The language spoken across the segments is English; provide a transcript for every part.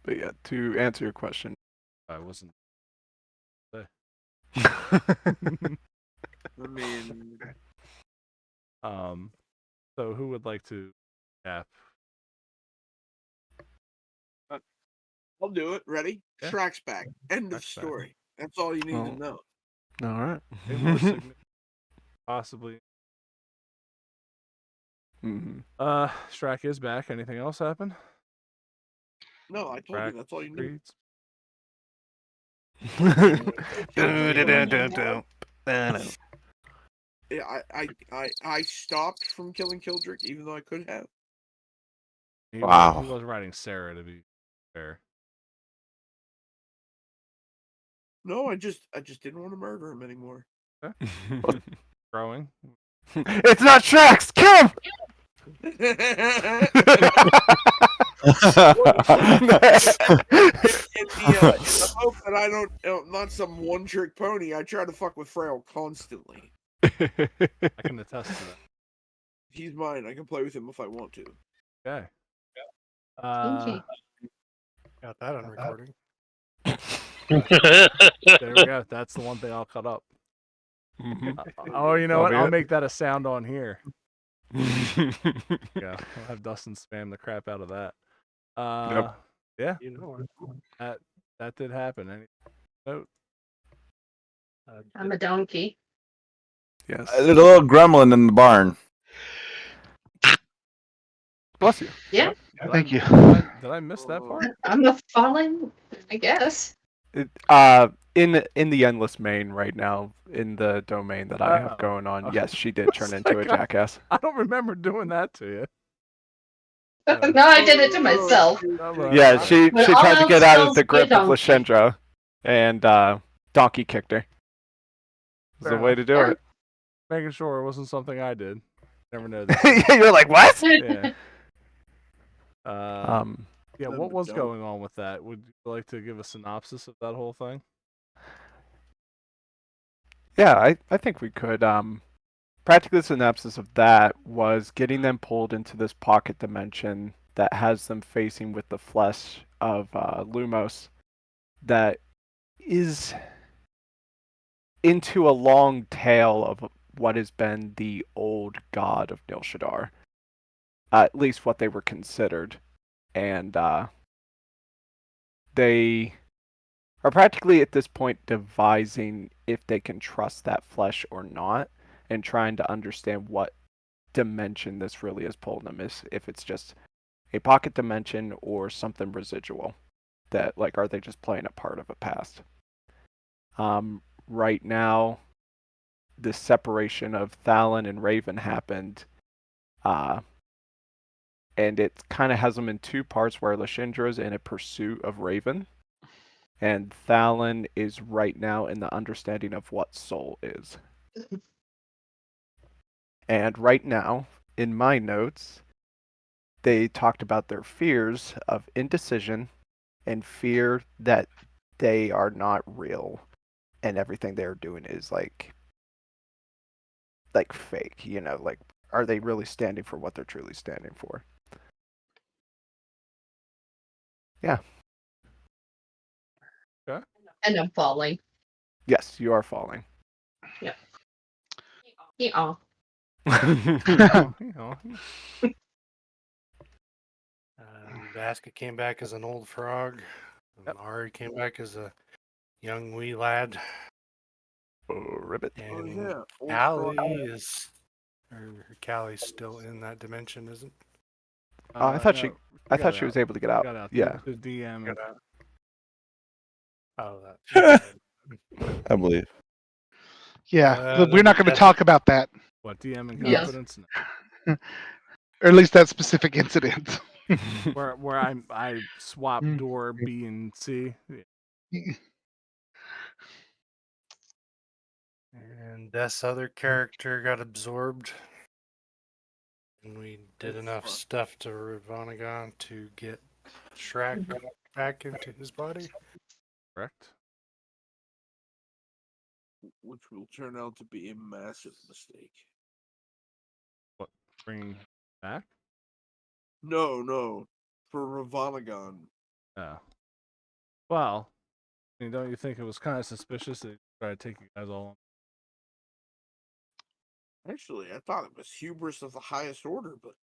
But yeah, to answer your question. I wasn't. I mean, So who would like to cap? I'll do it. Ready? Yeah. Shrek's back. End of Shrek's back. story. That's all you need to know. All right. A more significant, possibly. Shrek is back. Anything else happen? No, I told you that's all you need. Streets. Yeah, I stopped from killing Kildrick, even though I could have. He Wow. was riding Sarah, to be fair. No, I just didn't want to murder him anymore. Growing. It's not Shrek's! Kill him! In the hope that I don't, not some one-trick pony. I try to fuck with Frail constantly. I can attest to that. He's mine. I can play with him if I want to. Okay. Okay. Got that on recording. There we go. That's the one thing I'll cut up. Mhm. Oh, you know what? That'll be I'll it. make that a sound on here. Yeah, I'll have Dustin spam the crap out of that. Yeah, You know it. that did happen. Any note? I'm a donkey. Yes. There's a little gremlin in the barn. Bless you. Yeah, Thank you. Did I miss that part? I'm a fallen, I guess. In the endless main right now, in the domain that I have Oh. going on, Oh. yes, she did turn into a jackass. I don't remember doing that to you. No, I did it to myself. Yeah, she When tried all to else get out of fails, the be a grip of donkey. Lyshendra, and Donkey kicked her. It's the way to do it. Making sure it wasn't something I did. Never know that. You're like, what? Yeah. Yeah, Then what the was dope. going on with that? Would you like to give a synopsis of that whole thing? Yeah, I think we could. Practically, the synopsis of that was getting them pulled into this pocket dimension that has them facing with the flesh of Lumos that is into a long tale of what has been the old god of Nil Shadar. At least what they were considered. And they are practically at this point devising if they can trust that flesh or not, and trying to understand what dimension this really is pulling them, is if it's just a pocket dimension or something residual. That, like, are they just playing a part of a past? Right now, the separation of Thalon and Raven happened, and it kind of has them in two parts, where Lyshendra is in a pursuit of Raven, and Thalon is right now in the understanding of what soul is. And right now, in my notes, they talked about their fears of indecision and fear that they are not real and everything they're doing is like fake, like, are they really standing for what they're truly standing for? Yeah. Okay. And I'm falling. Yes, you are falling. Yeah. Basket came back as an old frog. And Yep. Ari came back as a young wee lad. Oh, ribbit. And yeah. Old Callie frog. is, or Callie's still in that dimension, isn't? I thought she was able to get out. Got out. Yeah. The DM. Got out. Oh, that. I believe. Yeah, but we're not going to talk about that, What, DM and Yes. confidence? or at least that specific incident. Where I swapped door B and C. And this other character got absorbed. And we did enough stuff to Ravanagon to get Shrek back into his body. Correct. Which will turn out to be a massive mistake. What? Bringing back? No. For Ravanagon, Yeah. Well, I mean, don't you think it was kind of suspicious that he tried to take you guys all on? Actually, I thought it was hubris of the highest order, but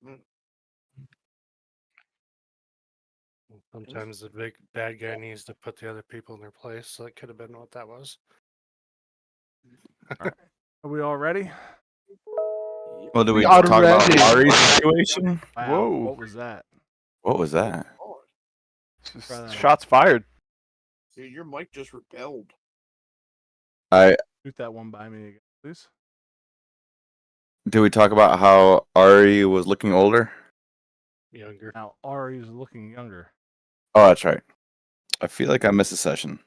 Sometimes the big bad guy needs to put the other people in their place, so that could have been what that was. Are we all ready? Well, do we We talk about already- Ari's situation? Wow. Whoa. What was that? What was that? oh, Just Try that shots fired. dude, your mic just rebelled. Shoot that one by me again, please. Do we talk about how Ari was looking older? Younger. Now Ari's looking younger. Oh, that's right. I feel like I missed a session.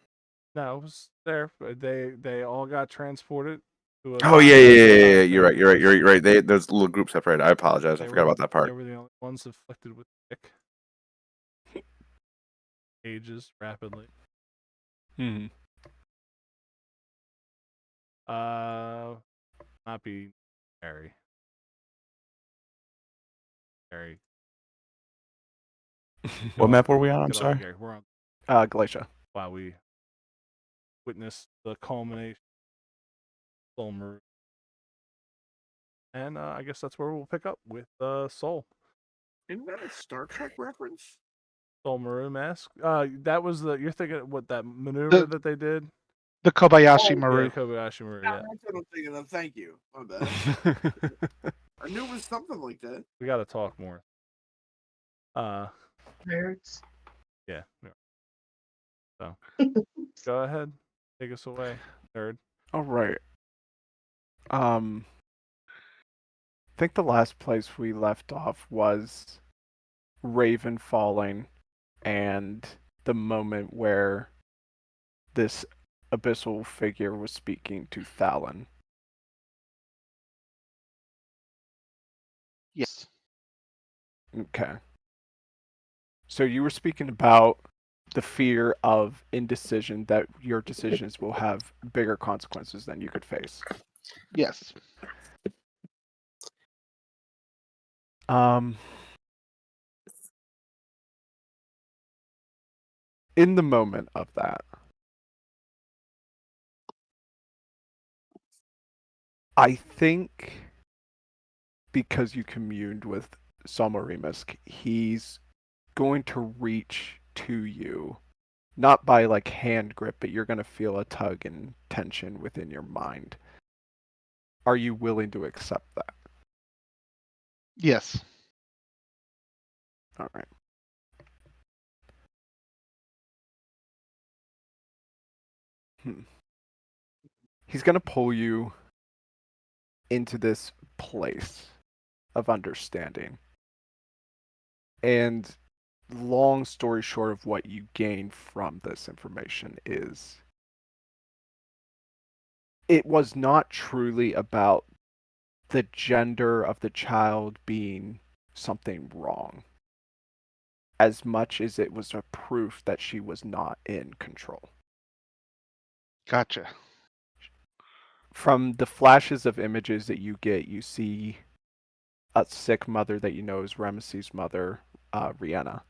No, it was there. But they all got transported to a Oh yeah. time You're right. period. You're right. There's a little group separated. I apologize. I They forgot were- about that part. They were the only ones afflicted with sick. Ages rapidly. Hmm. Not be Harry. Harry. What map were we on? I'm Get off, sorry. Gary. We're on Glacier. while we witness the culmination of Soul Maroon. And I guess that's where we'll pick up with Soul. Isn't that a Star Trek reference? Soul Maroon mask. That was you're thinking what that maneuver that they did? The Kobayashi Oh, Maru. Yeah, Kobayashi Maru, yeah. That's what I'm thinking of. Thank you. My bad. I knew it was something like that. We gotta talk more. Nerds. Yeah. So go ahead. Take us away, nerd. All right. I think the last place we left off was Raven falling and the moment where this abyssal figure was speaking to Thalon. Yes. Okay. So you were speaking about the fear of indecision, that your decisions will have bigger consequences than you could face. Yes. In the moment of that, I think because you communed with Salmarimus, he's going to reach to you, not by like hand grip, but you're going to feel a tug and tension within your mind. Are you willing to accept that? Yes. All right. He's going to pull you into this place of understanding. And long story short of what you gain from this information is it was not truly about the gender of the child being something wrong, as much as it was a proof that she was not in control. Gotcha. From the flashes of images that you get, you see a sick mother that you know is Ramesses' mother, Rihanna.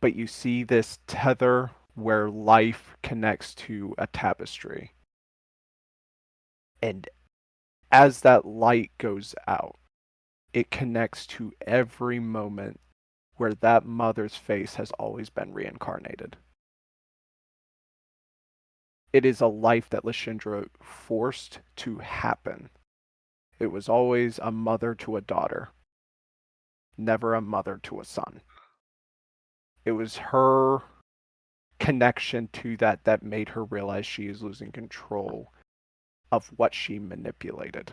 But you see this tether where life connects to a tapestry. And as that light goes out, it connects to every moment where that mother's face has always been reincarnated. It is a life that Lashindra forced to happen. It was always a mother to a daughter, never a mother to a son. It was her connection to that made her realize she is losing control of what she manipulated.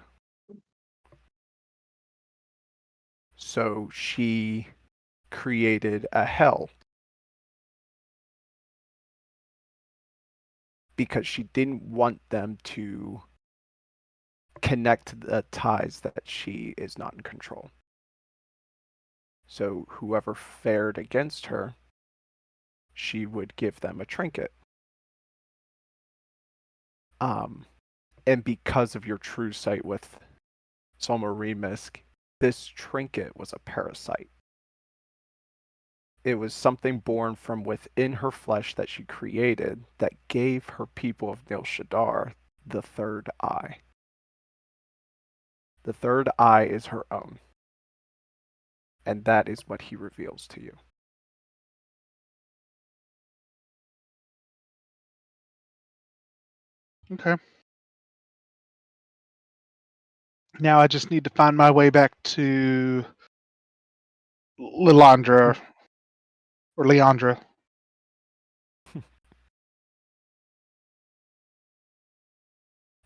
So she created a hell because she didn't want them to connect the ties that she is not in control. So whoever fared against her, she would give them a trinket. And because of your true sight with Salmarimus, this trinket was a parasite. It was something born from within her flesh that she created that gave her people of Nil Shadar the third eye. The third eye is her own. And that is what he reveals to you. Okay. Now I just need to find my way back to Lilandra or Leandra.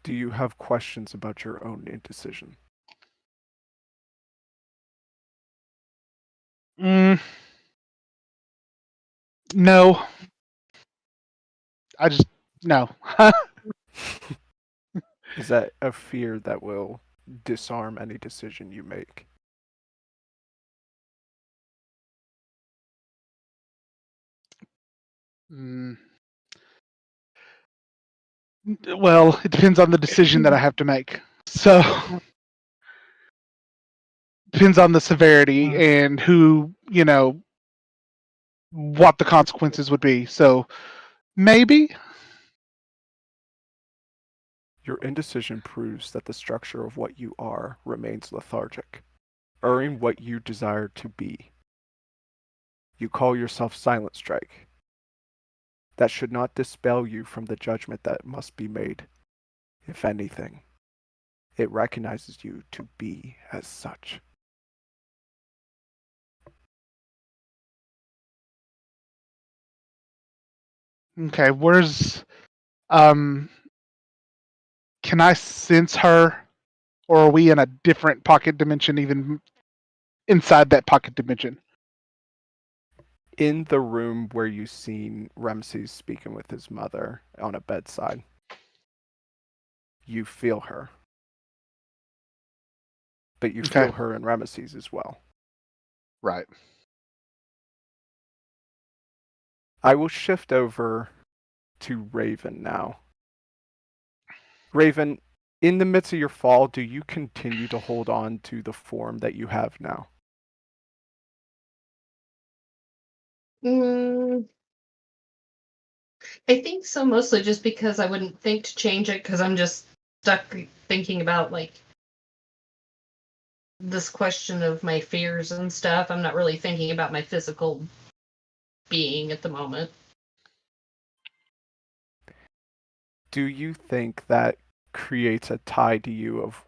Do you have questions about your own indecision? No. I just no. Is that a fear that will disarm any decision you make? Mm. Well, it depends on the decision that I have to make. So depends on the severity and who, what the consequences would be. So maybe. Your indecision proves that the structure of what you are remains lethargic, erring what you desire to be. You call yourself Silent Strike. That should not dispel you from the judgment that must be made. If anything, it recognizes you to be as such. Okay, where's can I sense her, or are we in a different pocket dimension even inside that pocket dimension? In the room where you've seen Ramses speaking with his mother on a bedside, you feel her. But you Okay. feel her in Ramesses as well. Right. I will shift over to Raven now. Raven, in the midst of your fall, do you continue to hold on to the form that you have now? I think so, mostly just because I wouldn't think to change it because I'm just stuck thinking about like this question of my fears and stuff. I'm not really thinking about my physical being at the moment. Do you think that creates a tie to you of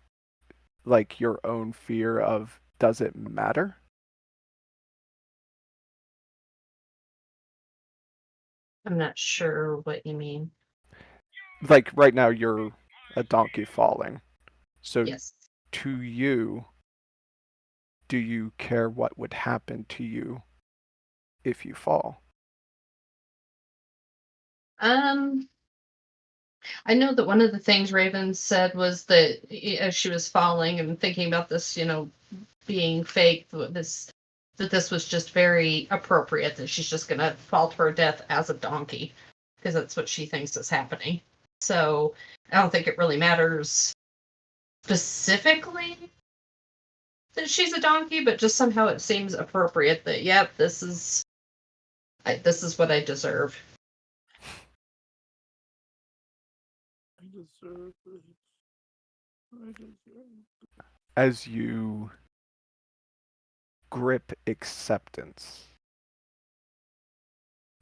like your own fear of does it matter? I'm not sure what you mean. Like right now you're a donkey falling. So Yes. to you, do you care what would happen to you if you fall? I know that one of the things Raven said was that as she was falling and thinking about this, being fake, that this was just very appropriate, that she's just gonna fall to her death as a donkey because that's what she thinks is happening. So I don't think it really matters specifically that she's a donkey, but just somehow it seems appropriate that yep, this is what I deserve. I deserve it. I deserve it. As you grip acceptance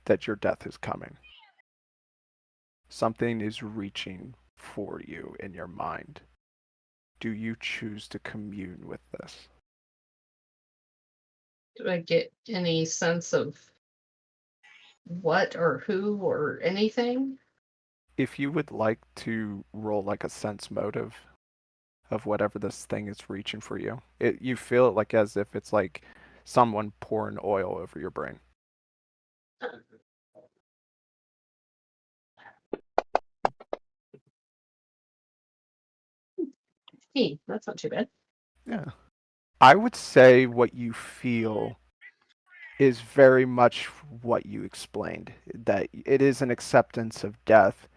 that your death is coming, something is reaching for you in your mind. Do you choose to commune with this? Do I get any sense of what or who or anything? If you would like to roll like a sense motive of whatever this thing is reaching for you, you feel it like as if it's like someone pouring oil over your brain. Hey, that's not too bad. Yeah. I would say what you feel is very much what you explained, that it is an acceptance of death.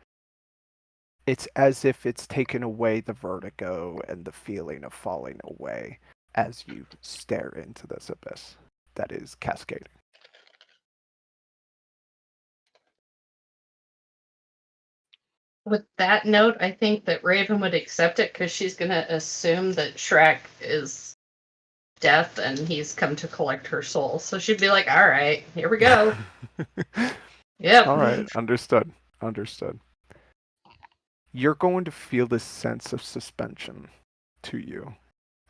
It's as if it's taken away the vertigo and the feeling of falling away as you stare into this abyss that is cascading. With that note, I think that Raven would accept it because she's going to assume that Shrek is death and he's come to collect her soul. So she'd be like, all right, here we go. Yep. All right, understood. Understood. You're going to feel this sense of suspension to you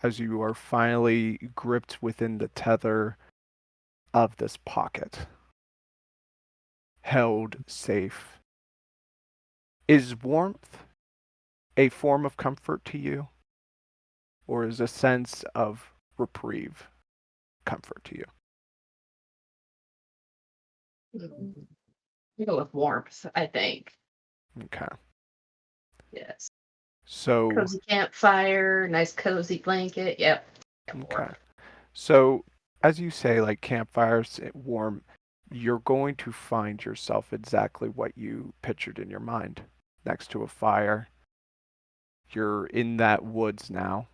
as you are finally gripped within the tether of this pocket. Held safe. Is warmth a form of comfort to you? Or is a sense of reprieve comfort to you? Go with warmth, I think. Okay. Yes. So, Cozy campfire, nice cozy blanket. Yep. okay. So, as you say, like campfires, warm, you're going to find yourself exactly what you pictured in your mind next to a fire. You're in that woods now.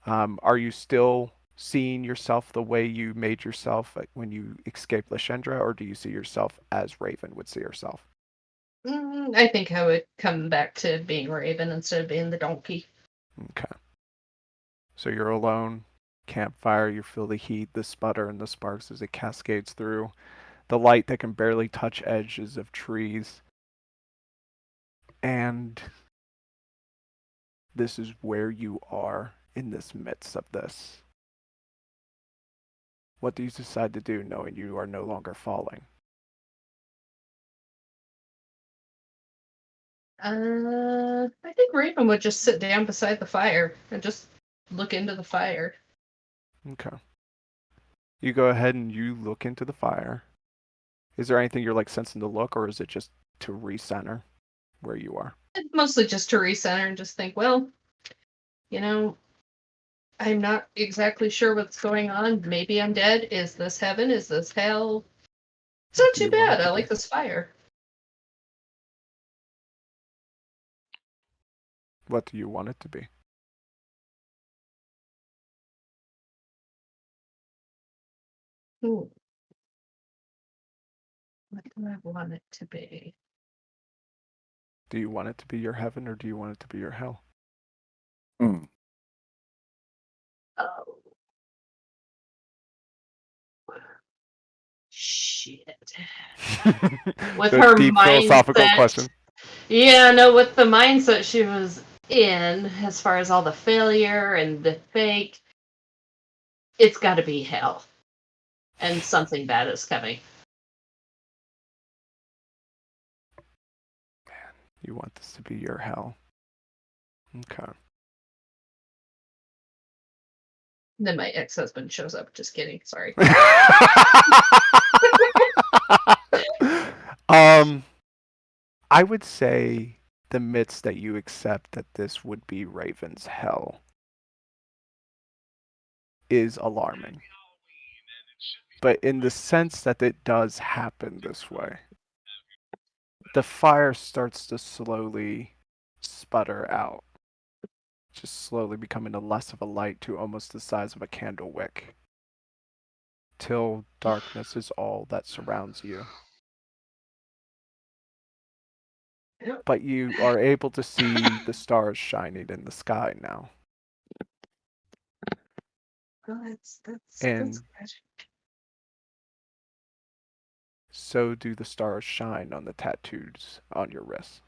Are you still seeing yourself the way you made yourself when you escaped Lashendra, or do you see yourself as Raven would see herself? I think I would come back to being Raven instead of being the donkey. Okay. So you're alone, campfire, you feel the heat, the sputter, and the sparks as it cascades through, the light that can barely touch edges of trees. And this is where you are in this midst of this. What do you decide to do knowing you are no longer falling? I think Raven would just sit down beside the fire and just look into the fire. Okay. You go ahead and you look into the fire. Is there anything you're like sensing to look, or is it just to recenter where you are? Mostly just to recenter and just think, well, you know, I'm not exactly sure what's going on. Maybe I'm dead. Is this heaven? Is this hell? It's not What do too you want it bad. I to like be? this fire. What do you want it to be? Ooh. What do I want it to be? Do you want it to be your heaven, or do you want it to be your hell? Hmm. Oh, shit. With The her deep philosophical mindset. question. Yeah, no, with the mindset she was in, as far as all the failure and the fake, it's got to be hell. And something bad is coming. You want this to be your hell. Okay. Then my ex-husband shows up. Just kidding. Sorry. I would say the midst that you accept that this would be Raven's hell is alarming. But in the sense that it does happen this way, the fire starts to slowly sputter out, just slowly becoming a less of a light to almost the size of a candle wick, till darkness is all that surrounds you. But you are able to see the stars shining in the sky now. Well, that's And good. so do the stars shine on the tattoos on your wrists.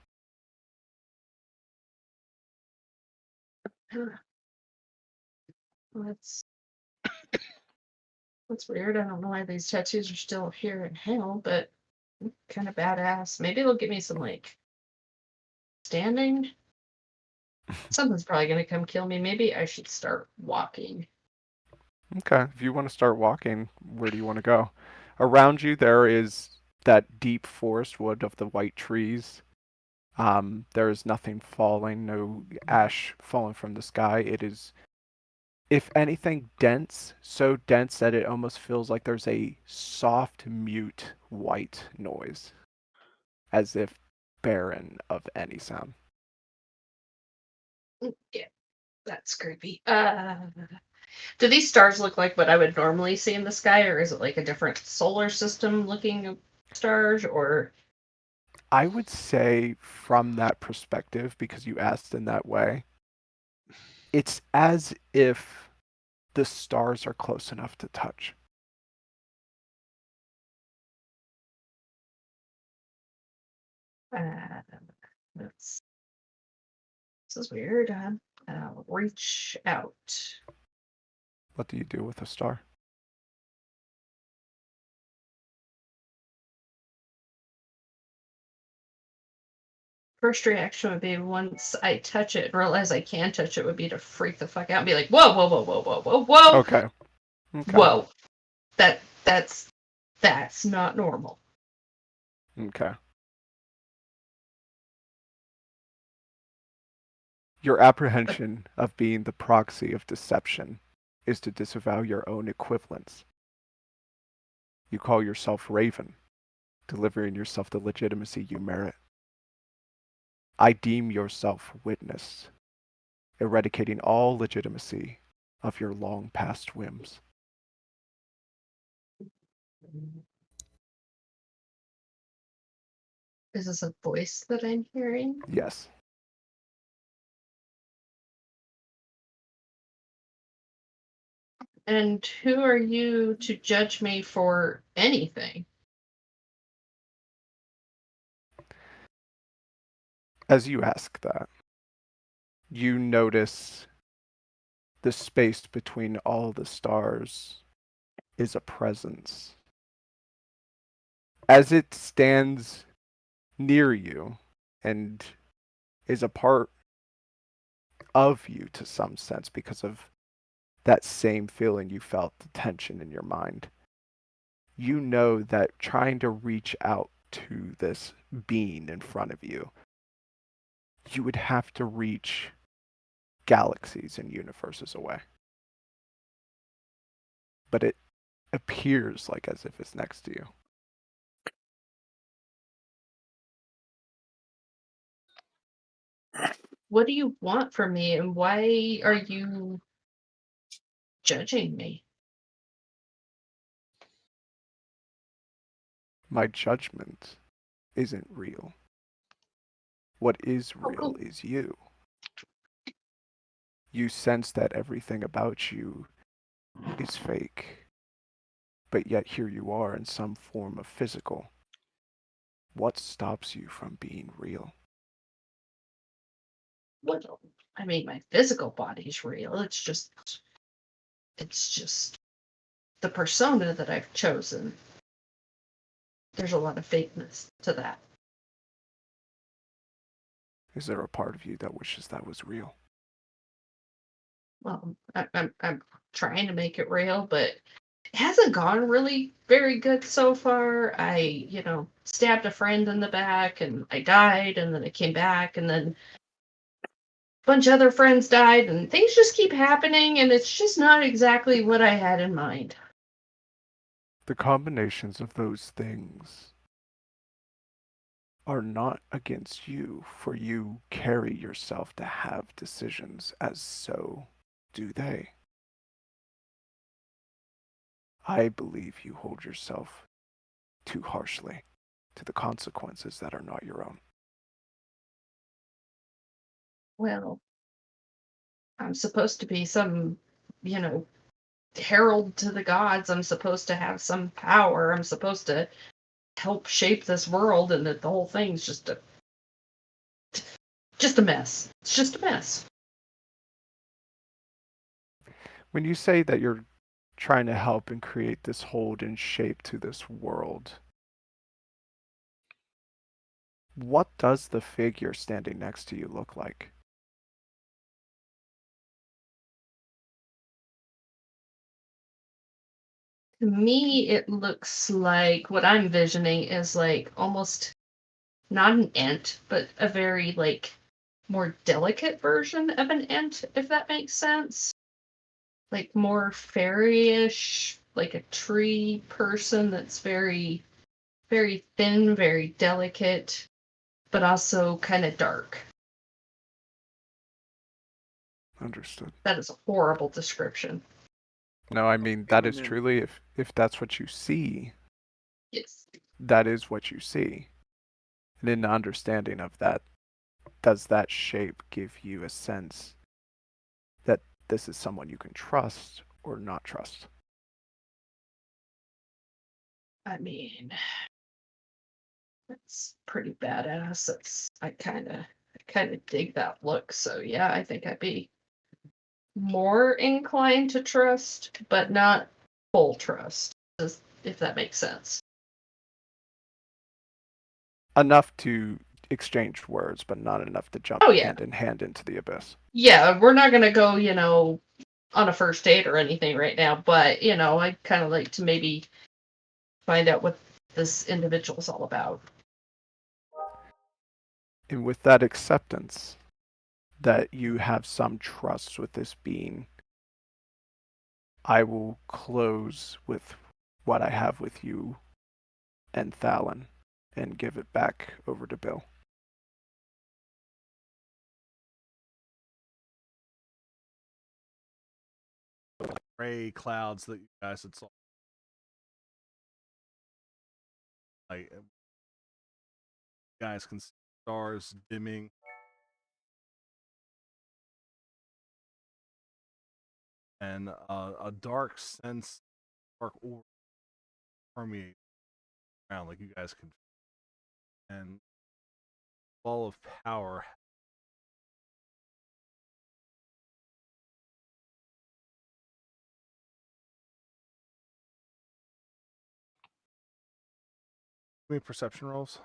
Well, that's weird. I don't know why these tattoos are still here in hell, but kind of badass. Maybe they'll give me some like standing. Something's probably gonna come kill me. Maybe I should start walking. Okay, if you want to start walking, where do you want to go? Around you, there is that deep forest wood of the white trees. There is nothing falling, no ash falling from the sky. It is, if anything, dense, so dense that it almost feels like there's a soft, mute white noise, as if barren of any sound. Yeah, that's creepy. Do these stars look like what I would normally see in the sky, or is it like a different solar system looking stars, or I would say from that perspective, because you asked in that way, it's as if the stars are close enough to touch. This is weird. I'll reach out. What do you do with a star? First reaction would be once I touch it and realize I can touch it would be to freak the fuck out and be like, whoa, whoa, whoa, whoa, whoa, whoa, whoa. Okay. Whoa. That's not normal. Okay. Your apprehension of being the proxy of deception is to disavow your own equivalence. You call yourself Raven, delivering yourself the legitimacy you merit. I deem yourself witness, eradicating all legitimacy of your long past whims. Is this a voice that I'm hearing? Yes. And who are you to judge me for anything? As you ask that, you notice the space between all the stars is a presence. As it stands near you and is a part of you to some sense because of that same feeling you felt, the tension in your mind. You know that trying to reach out to this being in front of you, you would have to reach galaxies and universes away. But it appears like as if it's next to you. What do you want from me, and why are you judging me? My judgment isn't real. What is real is you. You sense that everything about you is fake, but yet here you are in some form of physical. What stops you from being real? Well, I mean, my physical body's real. It's just the persona that I've chosen. There's a lot of fakeness to that. Is there a part of you that wishes that was real? Well, I'm trying to make it real, but it hasn't gone really very good so far. I, stabbed a friend in the back and I died, and then I came back, and then a bunch of other friends died, and things just keep happening, and it's just not exactly what I had in mind. The combinations of those things are not against you, for you carry yourself to have decisions, as so do they. I believe you hold yourself too harshly to the consequences that are not your own. Well, I'm supposed to be some, herald to the gods. I'm supposed to have some power. I'm supposed to help shape this world, and that the whole thing's just a mess. It's just a mess. When you say that you're trying to help and create this hold and shape to this world, what does the figure standing next to you look like? To me, it looks like what I'm visioning is like almost not an ant, but a very more delicate version of an ant, if that makes sense. Like more fairy-ish, like a tree person that's very, very thin, very delicate, but also kind of dark. Understood. That is a horrible description. No, I mean, that is Feminine. truly, if that's what you see, Yes. that is what you see. And in understanding of that, does that shape give you a sense that this is someone you can trust or not trust? I mean, it's pretty badass. I kind of dig that look. So yeah, I think I'd be more inclined to trust, but not full trust, if that makes sense. Enough to exchange words, but not enough to jump Oh, yeah. hand in hand into the abyss. Yeah, we're not gonna go, on a first date or anything right now, but I'd kind of like to maybe find out what this individual's all about. And with that acceptance that you have some trust with this being, I will close with what I have with you and Thalon and give it back over to Bill. Gray clouds that you guys had saw. Like, you guys can see stars dimming. And a dark sense, dark aura permeate around, like you guys can. And ball of power. Give me perception rolls.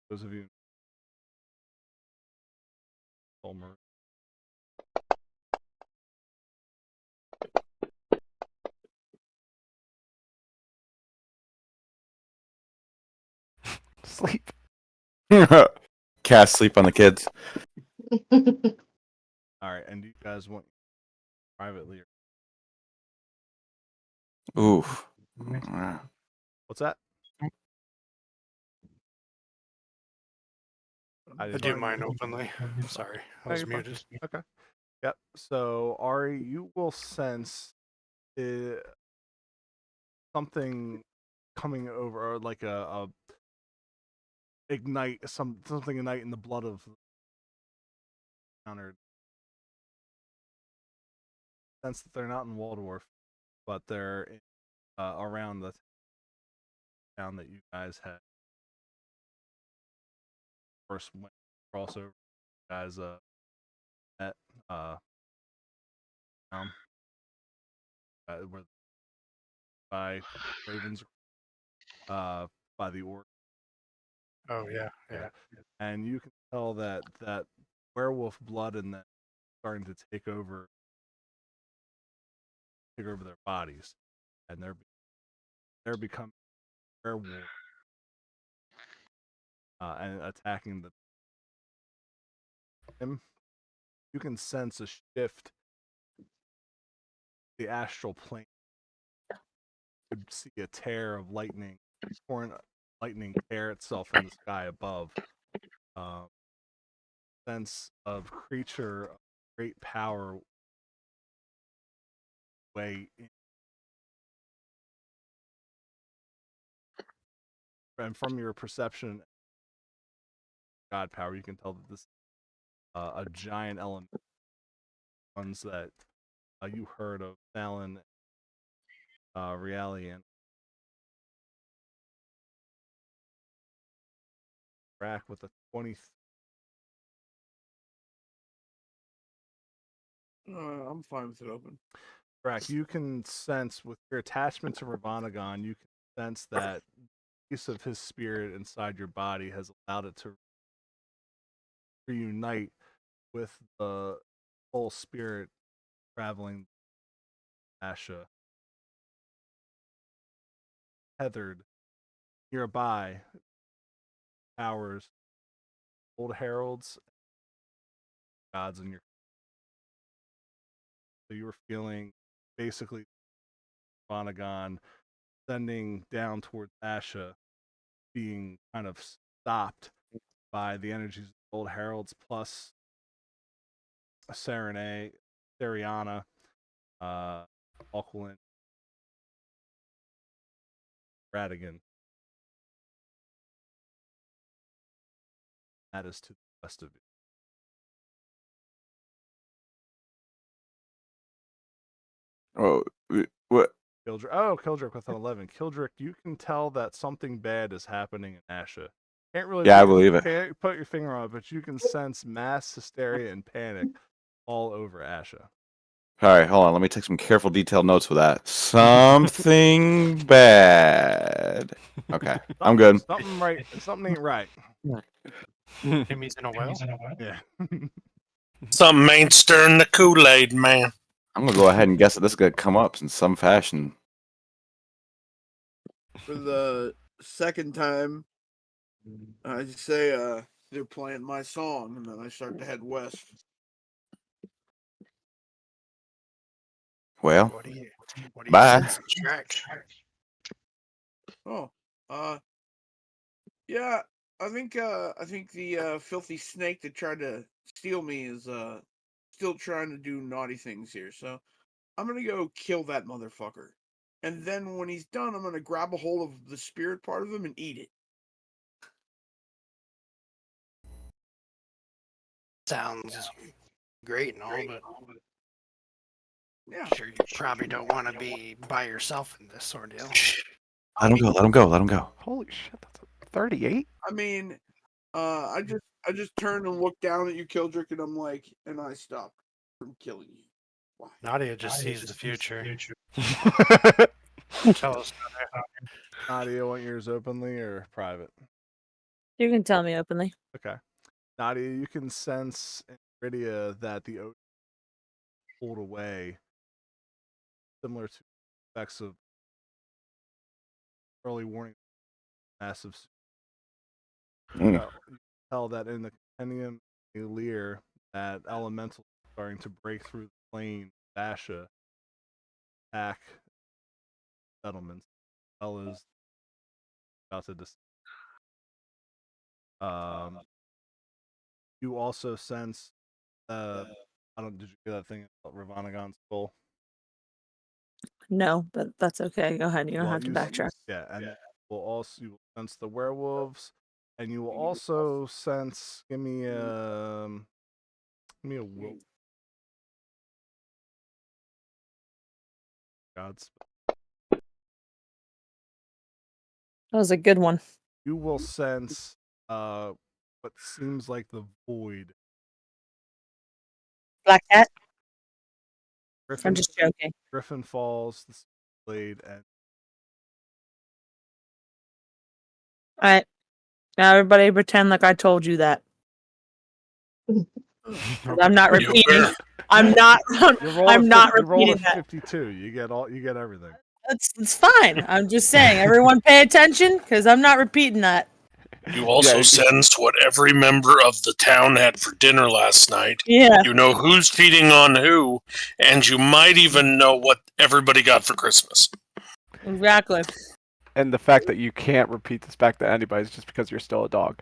Those of you. Palmer. Sleep. Cast sleep on the kids. All right, and do you guys want privately? Oof. What's that? I do mine openly. Sorry, I No, was you're fine. muted. Okay. Yep. So Ari, you will sense something coming over, or like a ignite, something ignite in the blood of encountered. Sense that they're not in Waldorf, but they're in, around the town that you guys had first went crossover. You guys met town where by Ravens by the orc. Oh yeah, yeah. And you can tell that werewolf blood in them starting to take over their bodies, and they're becoming werewolves and attacking him. You can sense a shift. The astral plane. You could see a tear of lightning, lightning tear itself from the sky above. Sense of creature of great power way in. And from your perception, God power, you can tell that this a giant element, ones that you heard of, Fallon, Realian, Rack with a 20. I'm fine with it open. Rack, you can sense with your attachment to Ravanagon, you can sense that piece of his spirit inside your body has allowed it to reunite with the whole spirit traveling Asha. Tethered nearby powers, old heralds, gods in your. So you were feeling basically Ravanagon sending down towards Asha, being kind of stopped by the energies of old heralds plus Serenade, Seriana, Alquilin, Radigan. That is to the west of you. Oh, what? Kildrick. Oh, Kildrick with an 11. Kildrick, you can tell that something bad is happening in Asha. Can't really Yeah, I believe it. can't put your finger on it, but you can sense mass hysteria and panic all over Asha. All right, hold on. Let me take some careful, detailed notes for that. Something bad. Okay, I'm good. Something ain't right. Timmy's in a well. Yeah. Something ain't stirring the Kool-Aid, man. I'm gonna go ahead and guess that this is gonna come up in some fashion. For the second time, I say they're playing my song, and then I start to head west. Well, What do you bye. sense, Shrek? Oh, yeah. I think the filthy snake that tried to steal me is still trying to do naughty things here. So I'm gonna go kill that motherfucker, and then when he's done, I'm gonna grab a hold of the spirit part of him and eat it. Sounds great and all, but Yeah. sure you probably don't want to be by yourself in this ordeal. Let him go. Let him go. Let him go. Holy shit, that's a 38. I mean, I just turn and look down at you, Kildrick, and I'm like, and I stop from killing you. Why? Nadia just sees the future. Tell us. Nadia, want yours openly or private? You can tell me openly. Okay. Nadia, you can sense in Iridia that the ocean pulled away, similar to effects of early warning massive. Mm. You can tell that in the Compendium Lear, that elemental is starting to break through the plane, Basha, attack settlements, as well as about to you also sense did you hear that thing about Ravanagon's skull? No, but that's okay. Go ahead. You don't Well, have to backtrack. Yeah, and you will sense the werewolves, and you will also sense. Give me a will. Gods. That was a good one. You will sense what seems like the void. Black Cat? Griffin, I'm just joking. Griffin Falls, the blade, and All right. Now everybody pretend like I told you that. I'm not You repeating. better. I'm not. I'm not you rolled a repeating that. 52. You get everything. It's fine. I'm just saying. Everyone, pay attention because I'm not repeating that. You also sensed what every member of the town had for dinner last night. Yeah. You know who's feeding on who, and you might even know what everybody got for Christmas. Exactly. And the fact that you can't repeat this back to anybody is just because you're still a dog.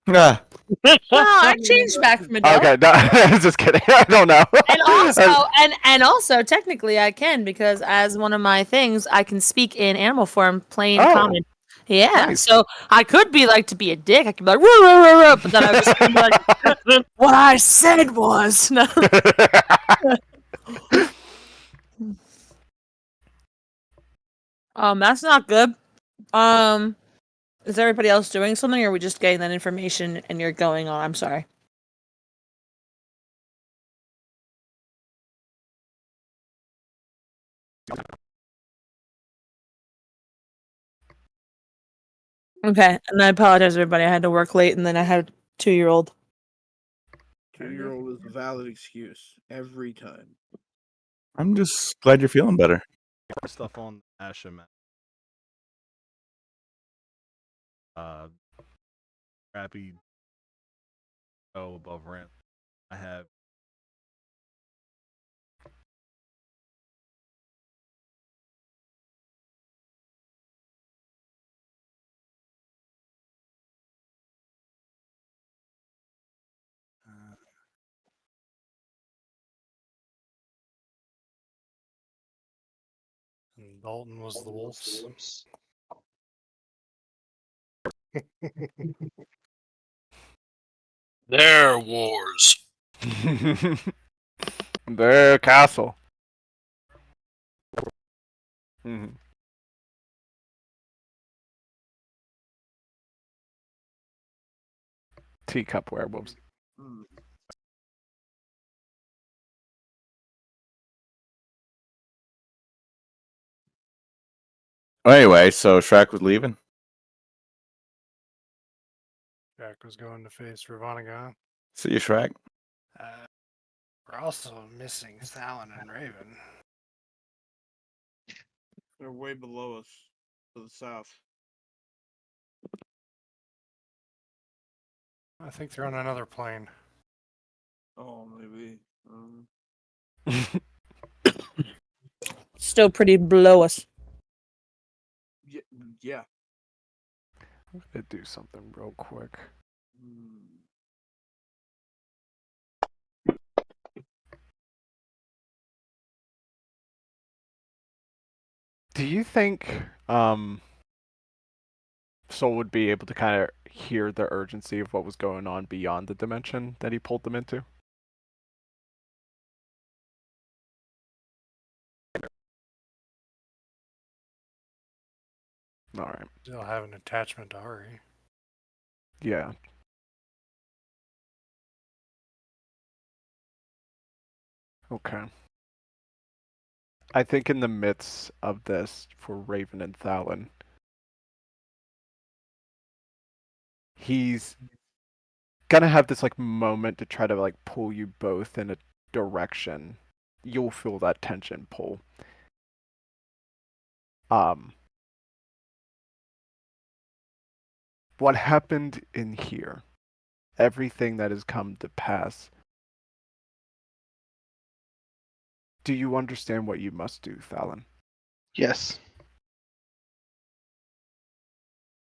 Ah. No, I changed back from a dog. Okay, no, I was just kidding. I don't know. And also, and also, technically, I can because as one of my things, I can speak in animal form, plain common. Yeah, nice. so I could be like to be a dick. I could be like, "Roo, roo, roo, roo," but then I was just be like, "What I said was no." That's not good. Is everybody else doing something, or are we just getting that information and you're going on? I'm sorry. Okay, and I apologize, everybody. I had to work late, and then I had a 2-year-old. 2-year-old is a valid excuse every time. I'm just glad you're feeling better. Stuff on Asha map. Crappy. Above ramp. I have. And Dalton was the wolves. Their wars. Their castle. Mm-hmm. Teacup werewolves. Hmm. Anyway, so Shrek was leaving. Jack was going to face Ravanagon. See you, Shrek. We're also missing Thalon and Raven. They're way below us to the south. I think they're on another plane. Oh, maybe. Still pretty below us. Yeah. I'm gonna do something real quick. Do you think Soul would be able to kind of hear the urgency of what was going on beyond the dimension that he pulled them into? All right. Still have an attachment to Ari. Yeah. Okay. I think in the midst of this, for Raven and Thalon, he's gonna have this like moment to try to like pull you both in a direction. You'll feel that tension pull. What happened in here, everything that has come to pass, do you understand what you must do, Thalon? Yes.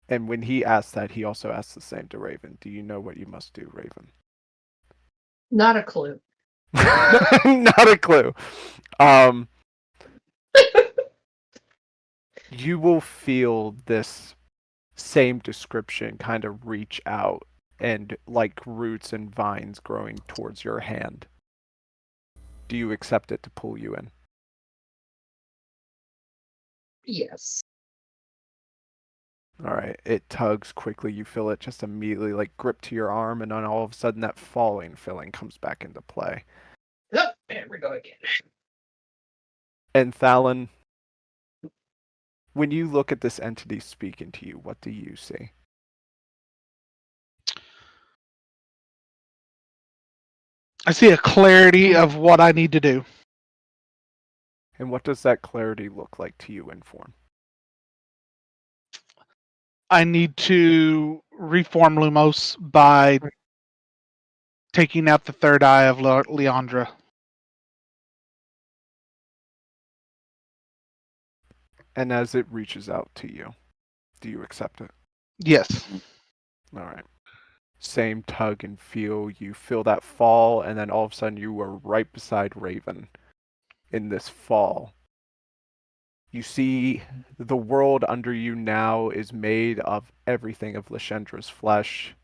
And when he asked that, he also asked the same to Raven. Do you know what you must do, Raven? Not a clue. Not a clue. You will feel this same description kind of reach out and like roots and vines growing towards your hand. Do you accept it to pull you in? Yes. All right. It tugs quickly. You feel it just immediately like grip to your arm, and then all of a sudden that falling feeling comes back into play. Oh, there we go again. And Thalon, when you look at this entity speaking to you, what do you see? I see a clarity of what I need to do. And what does that clarity look like to you in form? I need to reform Lumos by taking out the third eye of Leandra. And as it reaches out to you, do you accept it? Yes. All right. Same tug and feel. You feel that fall, and then all of a sudden you are right beside Raven in this fall. You see the world under you now is made of everything of Lashendra's flesh.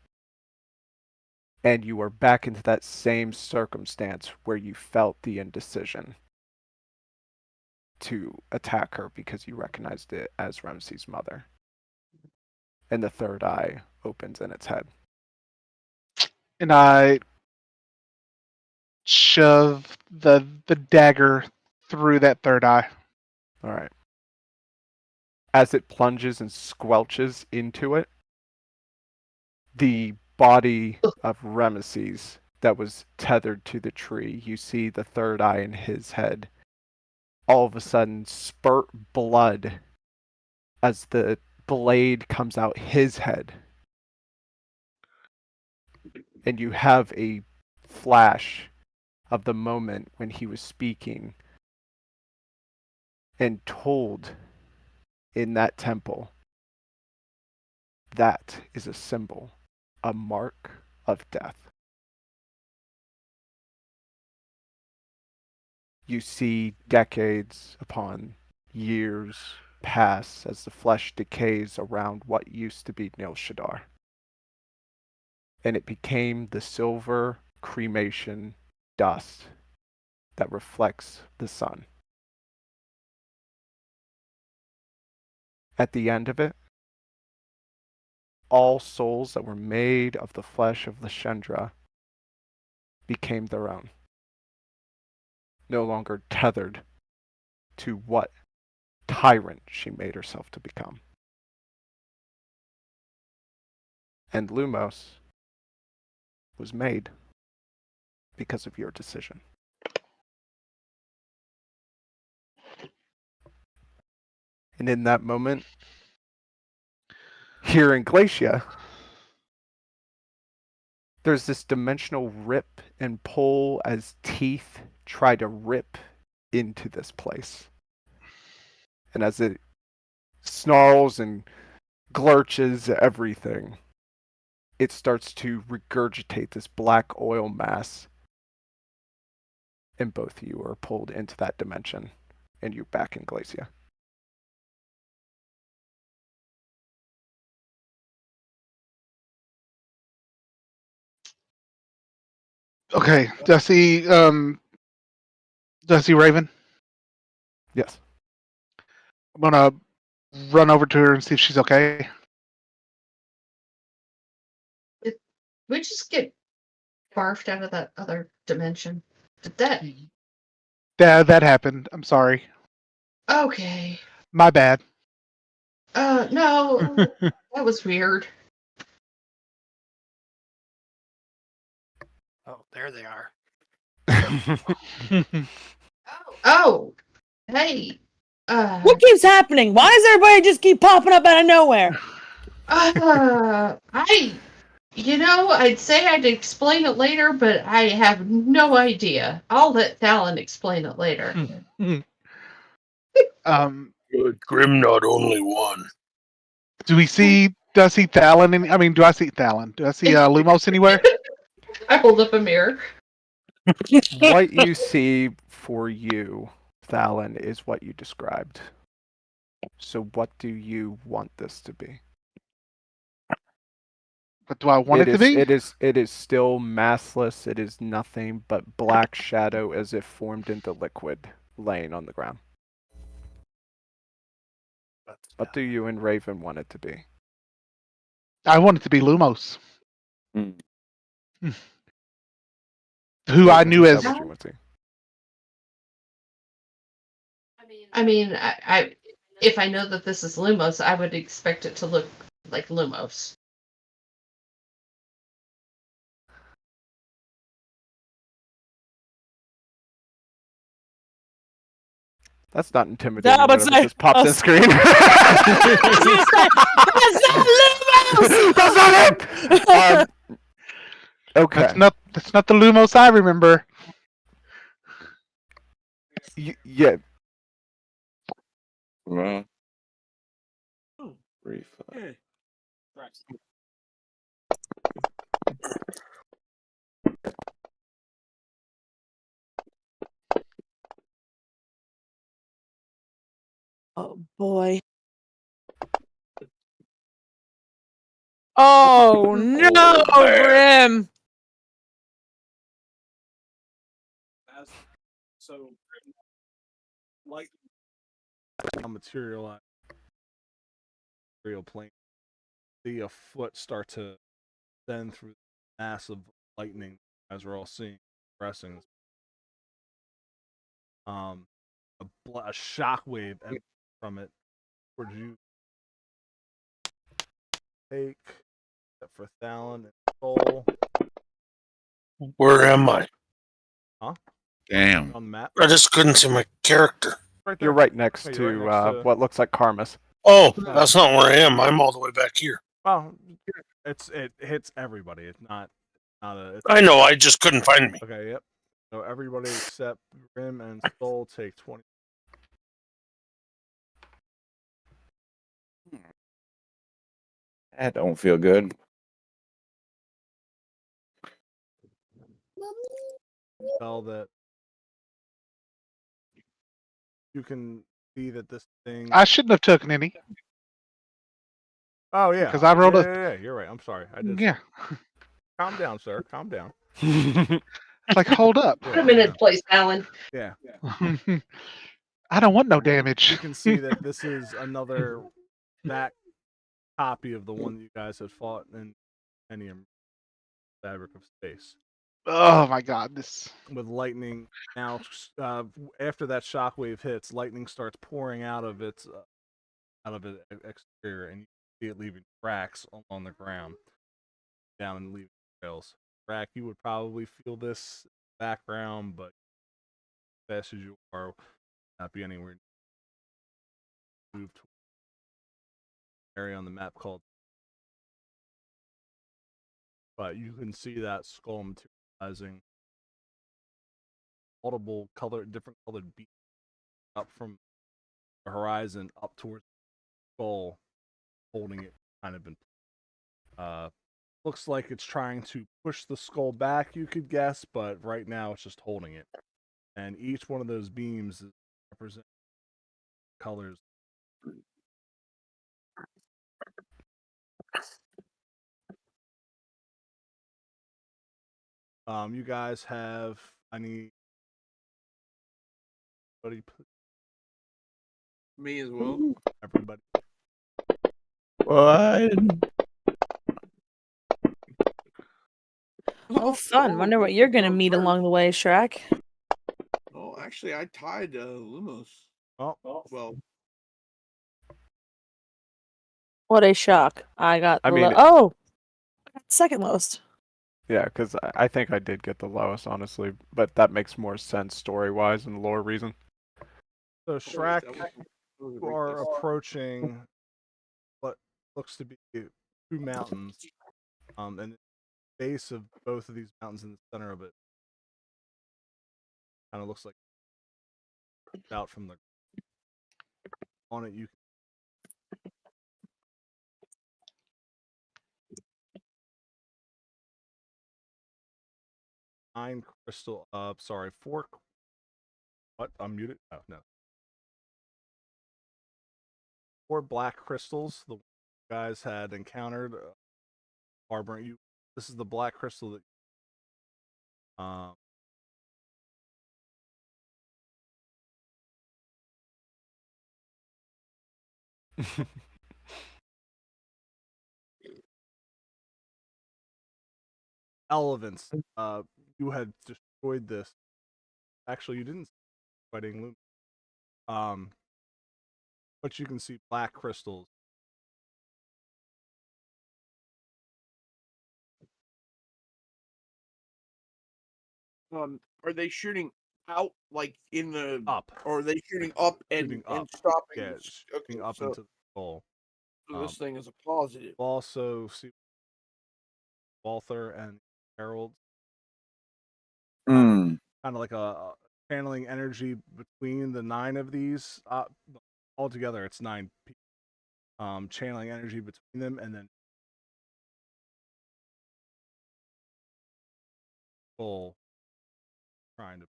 And you are back into that same circumstance where you felt the indecision to attack her because you recognized it as Ramsey's mother. And the third eye opens in its head. And I shove the dagger through that third eye. All right. As it plunges and squelches into it, the body of Ramesses that was tethered to the tree, you see the third eye in his head all of a sudden spurt blood as the blade comes out his head. And you have a flash of the moment when he was speaking and told in that temple that is a symbol, a mark of death. You see decades upon years pass as the flesh decays around what used to be Nil Shadar. and it became the silver cremation dust that reflects the sun. At the end of it, all souls that were made of the flesh of Lashendra became their own, no longer tethered to what tyrant she made herself to become. And Lumos was made because of your decision. And in that moment, here in Glacia, there's this dimensional rip and pull as teeth try to rip into this place. And as it snarls and glurches everything, it starts to regurgitate this black oil mass. And both of you are pulled into that dimension, and you're back in Glacia. Okay, Dusty Raven. Yes. I'm gonna run over to her and see if she's okay. Did we just get barfed out of that other dimension? Did that? That happened. I'm sorry. Okay. My bad. No, that was weird. Oh, there they are. Oh, hey. What keeps happening? Why does everybody just keep popping up out of nowhere? I'd say I'd explain it later, but I have no idea. I'll let Fallon explain it later. Grim not only one. Do we see Thalen? Do I see Thalen? Do I see Lumos anywhere? I hold up a mirror. What you see for you, Thalen, is what you described. So what do you want this to be? What do I want it to be? It is still massless. It is nothing but black shadow as if formed into liquid laying on the ground. What do you and Raven want it to be? I want it to be Lumos. Hmm. Who I knew as. What you want to see? I if I know that this is Lumos, I would expect it to look like Lumos. That's not intimidating. No, but Whatever just popped on screen. That's not it. Okay. That's not the Lumos I remember. Yeah. Well, Oh boy. Oh no, Grim. So, like, materialize real plane. See a foot start to bend through massive lightning, as we're all seeing, pressing. A shockwave from it. Where did you take for Thalen and Soul? Where am I? Huh? damn. On the map? I just couldn't see my character. Right there. You're right next Okay, to you're right next to- what looks like Karmas. Oh, that's not where I am. I'm all the way back here. Well, it hits everybody. It's not a. I know. I just couldn't find me. Okay. Yep. So everybody except Grim and Soul take 20. That don't feel good. Tell that you can see that this thing. I shouldn't have taken any. Oh yeah, because I rolled yeah, you're right. I'm sorry. I did. Yeah. calm down, sir. Calm down. Like, hold up. Put him in his place, Alan. Yeah. I don't want no You damage. can see that this is another back copy of the one that you guys had fought in Enium Fabric of Space. Oh my god, this. With lightning now, after that shockwave hits, lightning starts pouring out of its exterior, and you see it leaving tracks on the ground, down and leaving trails. Rack, you would probably feel this background, but fast as you are, not be anywhere. Move to an area on the map called, but you can see that skull materializing multiple different colored beams up from the horizon up towards the skull, holding it kind of in. Looks like it's trying to push the skull back, you could guess, but right now it's just holding it. And each one of those beams represents colors. You guys have any? Me as well. Everybody. What? Oh, fun. Wonder what you're gonna meet along the way, Shrek. Oh, actually, I tied Lumos. Oh, well. What a shock! I got. I mean, oh, I got second lowest. Yeah, because I think I did get the lowest, honestly, but that makes more sense story-wise and lore reason. So Shrek, you are approaching what looks to be two mountains, and the base of both of these mountains in the center of it kind of looks like out from the on it. You nine crystal. Four. What? I'm muted. Oh no. 4 black crystals. The guys had encountered. Harboring you. This is the black crystal that. Relevance. You had destroyed this. Actually, you didn't fighting Loom. But you can see black crystals. Are they shooting out like in the up, or are they shooting up and stopping? Yeah, shooting up into the skull. So this thing is a positive. Also, see Walther and Harold. Mm. Kind of like a channeling energy between the 9 of these. Altogether, it's 9 people. Channeling energy between them, and then full trying to.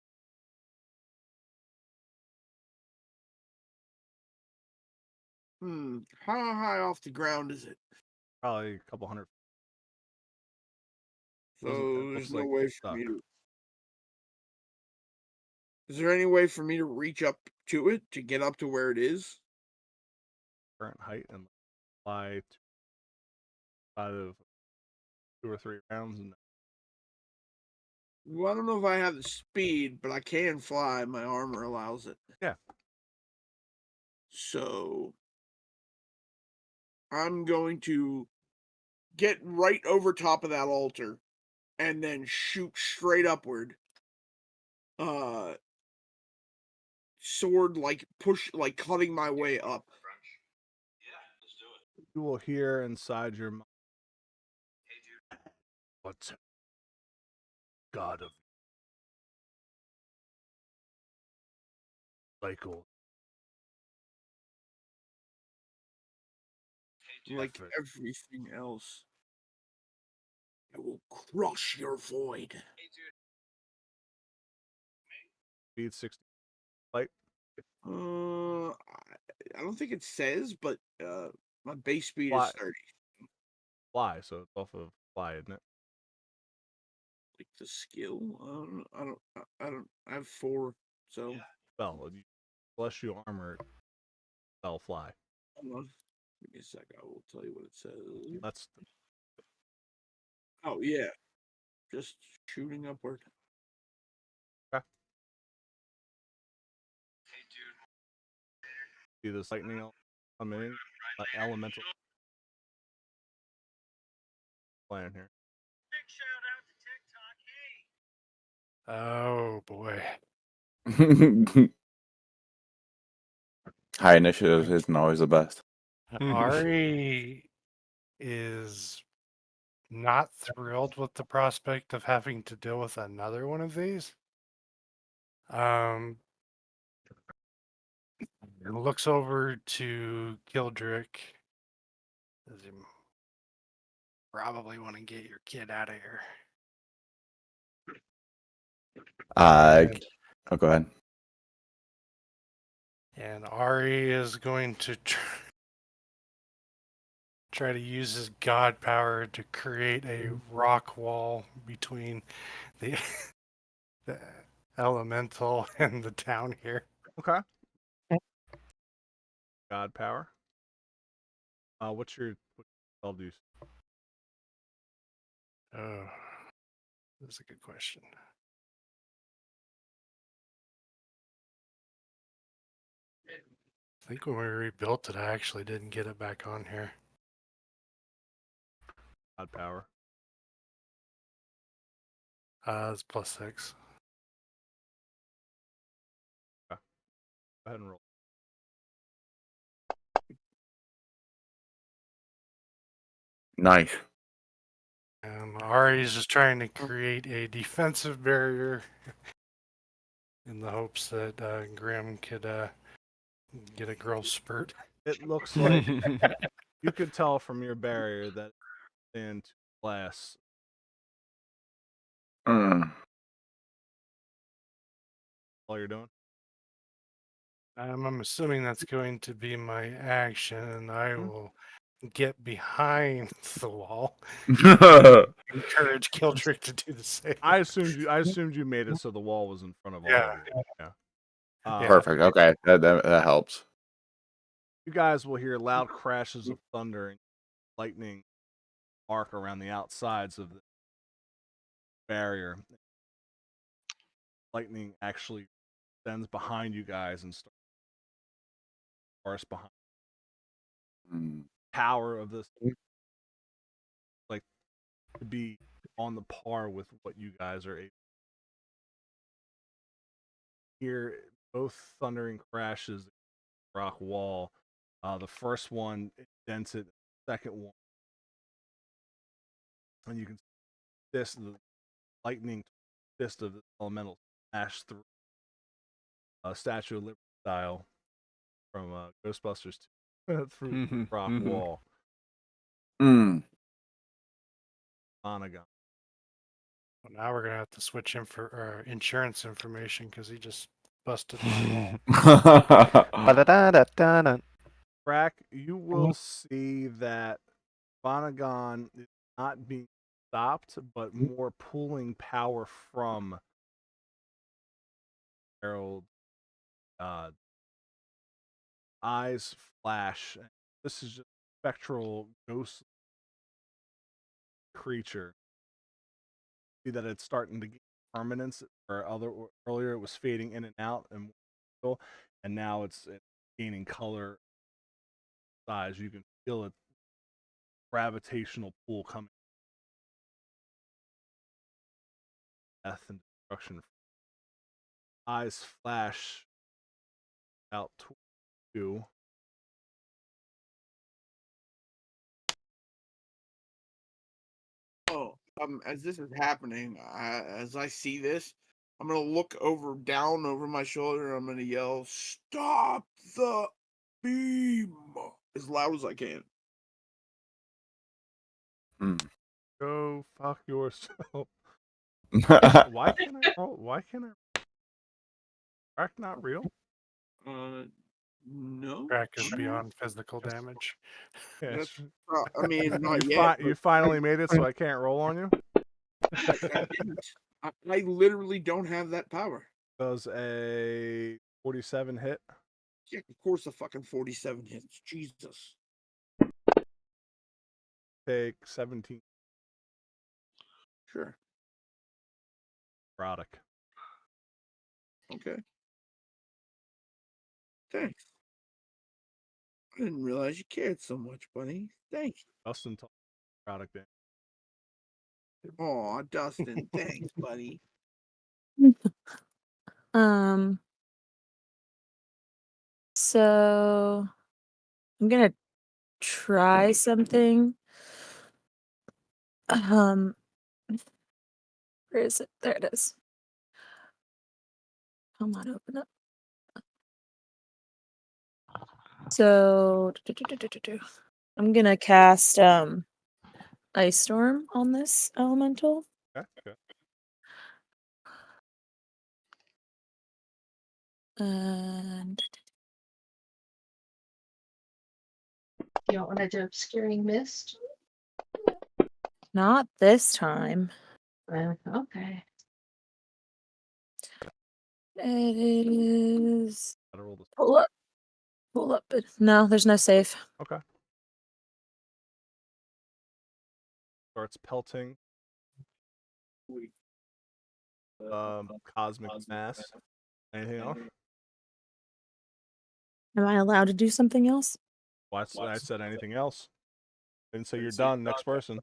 How high off the ground is it? Probably a couple hundred. So there's no way for me to. Is there any way for me to reach up to it to get up to where it is? Current height and fly out of 2 or 3 rounds. And well, I don't know if I have the speed, but I can fly. My armor allows it. Yeah. So I'm going to get right over top of that altar and then shoot straight upward. Sword like cutting my way up. You will hear inside your mind. What's God of cycle? Like everything else. I will crush your void. Speed 60. Light. I don't think it says, but my base speed is 30. Fly, so it's off of fly, isn't it? like the skill. I don't. I have 4. So Spell. Celestial armor. Spell fly. hold on. Give me a sec. I will tell you what it says. That's Oh yeah, just shooting upward. see this lightning coming in. Elemental plan here. Oh boy. High initiative isn't always the best. Ari is not thrilled with the prospect of having to deal with another one of these. And looks over to Gildrick. Does he probably want to get your kid out of here? Oh, go ahead. And Ari is going to try to use his god power to create a rock wall between the the elemental and the town here. Okay. God power. What's your spell do? Oh, that's a good question. I think when we rebuilt it, I actually didn't get it back on here. God power. It's +6. Go ahead and roll. Nice. Ari is just trying to create a defensive barrier in the hopes that Grim could get a growth spurt. It looks like you could tell from your barrier that it's in glass. Mm. All you're doing. I'm assuming that's going to be my action, and I will get behind the wall. Encourage Kildrick to do the same. I assumed you made it so the wall was in front of all of you. Yeah. Perfect. Okay, that helps. You guys will hear loud crashes of thunder and lightning arc around the outsides of the barrier. Lightning actually extends behind you guys and starts behind. Power of this, like, to be on the par with what you guys are able. Hear both thundering crashes, rock wall. The first one dents it. The second one, and you can see the lightning fist of the elemental smash through a Statue of Liberty style from Ghostbusters 2 through the rock wall. Monogon. Well, now we're gonna have to switch him for insurance information because he just busted my wall. Crack, you will see that Monogon is not being stopped, but more pulling power from Harold. Eyes flash. This is just spectral ghost creature. See that it's starting to get permanence, or earlier it was fading in and out, and now it's gaining color, size. You can feel a gravitational pull coming. Death and destruction. Eyes flash out towards you. Oh, as this is happening, as I see this, I'm gonna look down over my shoulder. And I'm gonna yell, "Stop the beam!" as loud as I can. Go fuck yourself. Why can't I roll? Why can't I? Crack not real? No. Crack is beyond physical damage. Yes. I mean, not yet. You finally made it, so I can't roll on you? I didn't. I literally don't have that power. Does a 47 hit? Yeah, of course, a fucking 47 hits. Jesus. Take 17 Sure. product. Okay. Thanks. I didn't realize you cared so much, buddy. Thanks. Dustin told product in. Aw, Dustin. Thanks, buddy. So I'm gonna try something. Where is it? There it is. Come on, open up. So I'm gonna cast Ice Storm on this elemental. Okay. Okay. And You don't want to do Obscuring Mist? not this time. Okay. It is Gotta roll this. pull up. Pull up. No, there's no save. Okay. Starts pelting. Cosmic mass. Anything else? Am I allowed to do something else? Well, I said anything else. Didn't say you're done. Next person.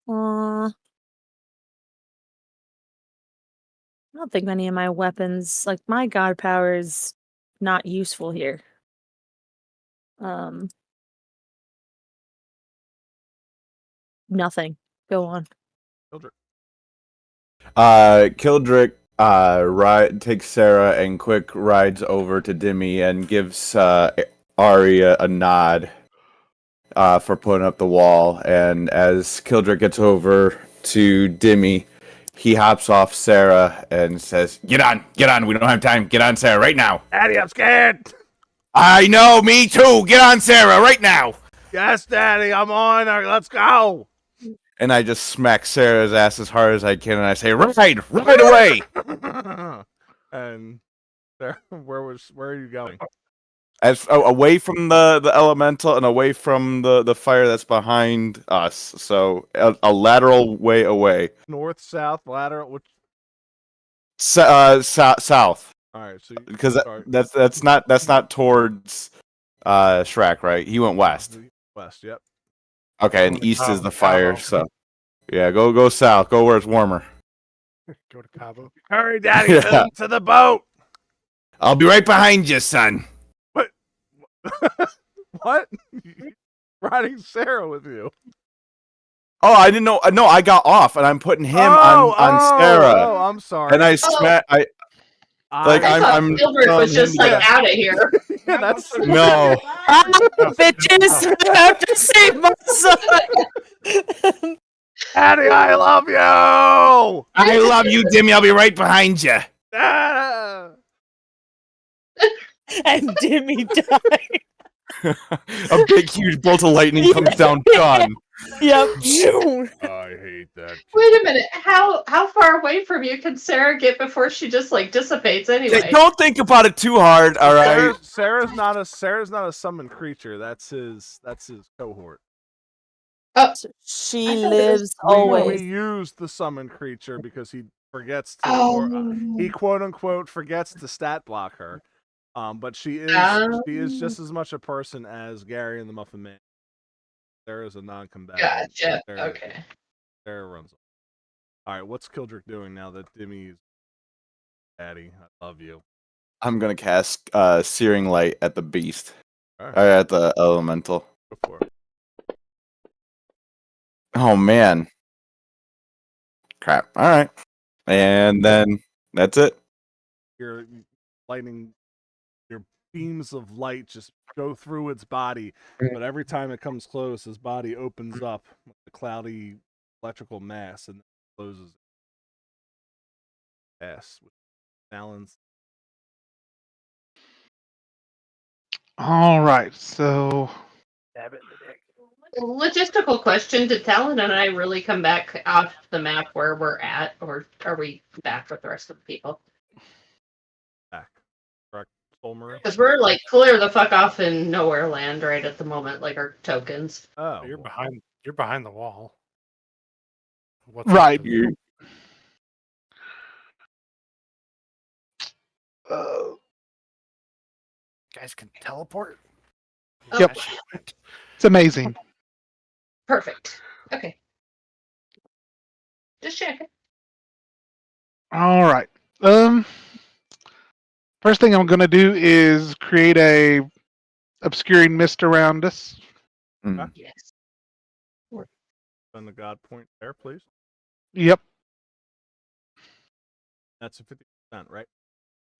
I don't think many of my weapons, like my god power, is not useful here. Nothing. Go on. Kildrick. Kildrick takes Sarah and quick rides over to Dimmy and gives Arya a nod for putting up the wall. And as Kildrick gets over to Dimmy, he hops off Sarah and says, get on, we don't have time, get on Sarah right now. Daddy, I'm scared. I know, me too, get on Sarah right now. Yes, Daddy, I'm on. Let's go. And I just smack Sarah's ass as hard as I can, and I say, ride away. And there, where are you going? As away from the elemental and away from the fire that's behind us, so a lateral way away. North, south, lateral. Which? South. All right, so because that's not towards Shrek, right? He went west. West, yep. Okay, and east is the fire. So yeah, go south. Go where it's warmer. Go to Cabo. Hurry, Daddy, to the boat. I'll be right behind you, son. What? What? Riding Sarah with you? Oh, I didn't know. No, I got off, and I'm putting him on Sarah. Oh, I'm sorry. And I smack. I'm Gilbert was just like out of here. Yeah, that's no. Bitches, I have to save my son. Daddy, I love you. I love you, Dimmy. I'll be right behind you. Ah. And Dimmy died. A big, huge bolt of lightning comes down. Done. Yep. I hate that. Wait a minute. How far away from you can Sarah get before she just like dissipates anyway? Don't think about it too hard. All right. Sarah's not a summoned creature. That's his cohort. Oh, she lives always. We use the summoned creature because he forgets to, he quote unquote forgets to stat block her. But she is just as much a person as Gary and the Muffin Man. Sarah's a non-combatant. Gotcha. Sarah, Okay. Sarah runs. All right, what's Kildrick doing now that Dimmy's Daddy? I love you. I'm gonna cast Searing Light at the beast. All right. Or at the elemental. Go for it. Oh man. Crap. All right. And then that's it. Your lightning, your beams of light just go through its body, but every time it comes close, his body opens up with a cloudy electrical mass and closes. Yes, balance. All right, so Logistical question: did Talon and I really come back off the map where we're at, or are we back with the rest of the people? Back. Correct, Solmer? Because we're like clear the fuck off in nowhere land right at the moment, like our tokens. Oh, You're behind. You're behind the wall. What's Right. Up to Uh, guys can teleport. Yep. It's amazing. Perfect. Okay. Just checking. All right. First thing I'm gonna do is create a obscuring mist around us. Mm. Yes. Spend the God point there, please. Yep. That's a 50%, right?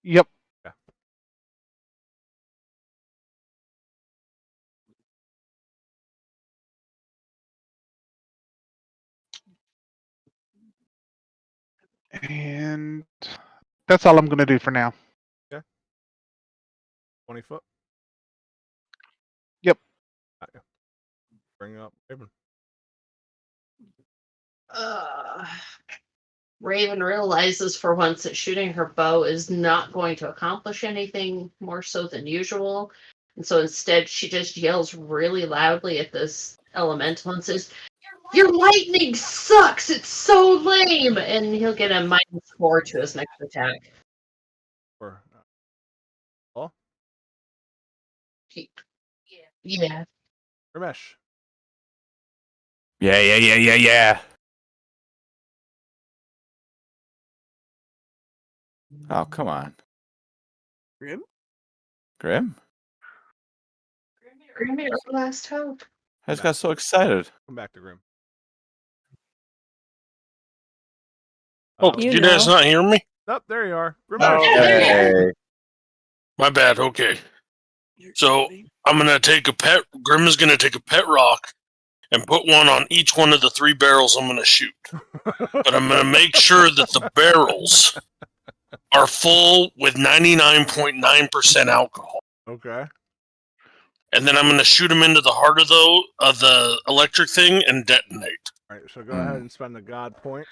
Yep. Okay. And that's all I'm gonna do for now. 20 foot. Yep. Got you. Bring up Raven. Raven realizes for once that shooting her bow is not going to accomplish anything more so than usual. And so instead, she just yells really loudly at this elemental and says, "Your lightning sucks! It's so lame!" And he'll get a -4 to his next attack. Or oh, Yeah. Ramesh. Yeah. Oh, come on. Grim? Grim? Grim, your last hope. I just got so excited. Come back to Grim. Oh, did you guys not hear me? Oh, there you are. Oh, Ramesh. Hey. My bad. Okay. So I'm gonna take a pet. Grim is gonna take a pet rock and put one on each one of the 3 barrels I'm gonna shoot. But I'm gonna make sure that the barrels are full with 99.9% alcohol. Okay. And then I'm gonna shoot them into the heart of the electric thing and detonate. All right, so go ahead and spend the God point.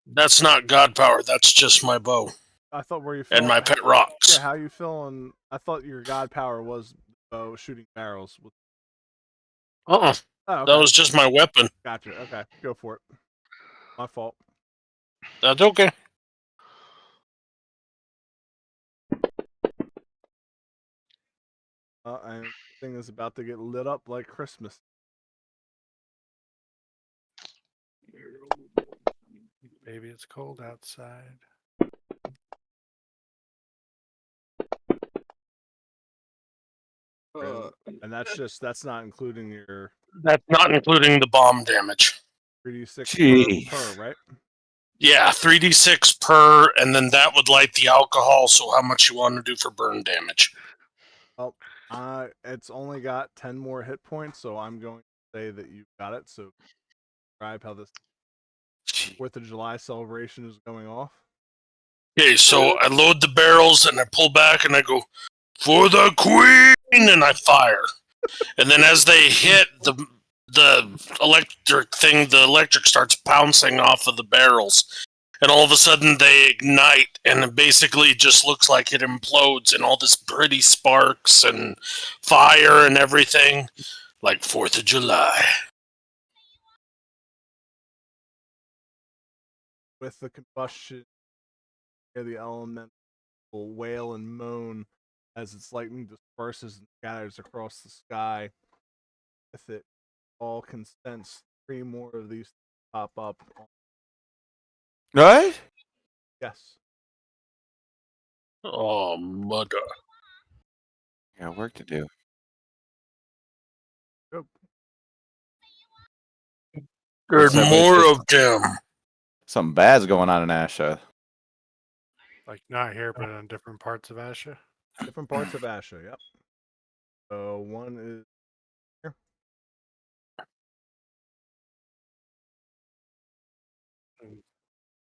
That's not god power. That's just my bow I thought where you feeling? and my pet rocks. Yeah, how you feeling? I thought your God power was shooting barrels. Uh-uh. Oh, okay. That was just my weapon. Gotcha. Okay, go for it. My fault. That's okay. And thing is about to get lit up like Christmas. Baby, it's cold outside. And that's not including your That's not including the bomb damage. 3d6 per, right? Yeah, 3d6 per, and then that would light the alcohol. So how much you want to do for burn damage? Oh, it's only got 10 more hit points, so I'm going to say that you got it. So describe how this 4th of July celebration is going off. Okay, so I load the barrels and I pull back and I go, "For the queen!" and I fire. And then as they hit the electric thing, the electric starts bouncing off of the barrels. And all of a sudden they ignite and it basically just looks like it implodes and all this pretty sparks and fire and everything. Like 4th of July. With the combustion, the element will wail and moan as its lightning disperses and scatters across the sky. With it, all can sense 3 more of these pop up. Right? Yes. Oh, mother. Got work to do. Go. There's That means more there's of them. something bad's going on in Asha. Like not here, but in different parts of Asha. Different parts of Asha, yep. So one is here.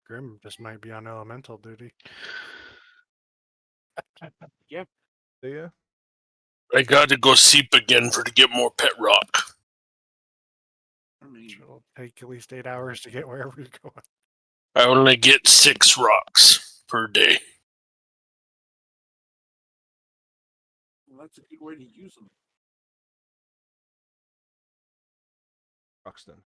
Grim just might be on elemental duty. Yeah. See ya. I gotta go seep again to get more pet rock. I mean, It'll take at least 8 hours to get wherever you're going. I only get 6 rocks per day. well, that's a good way to use them. Ruxton.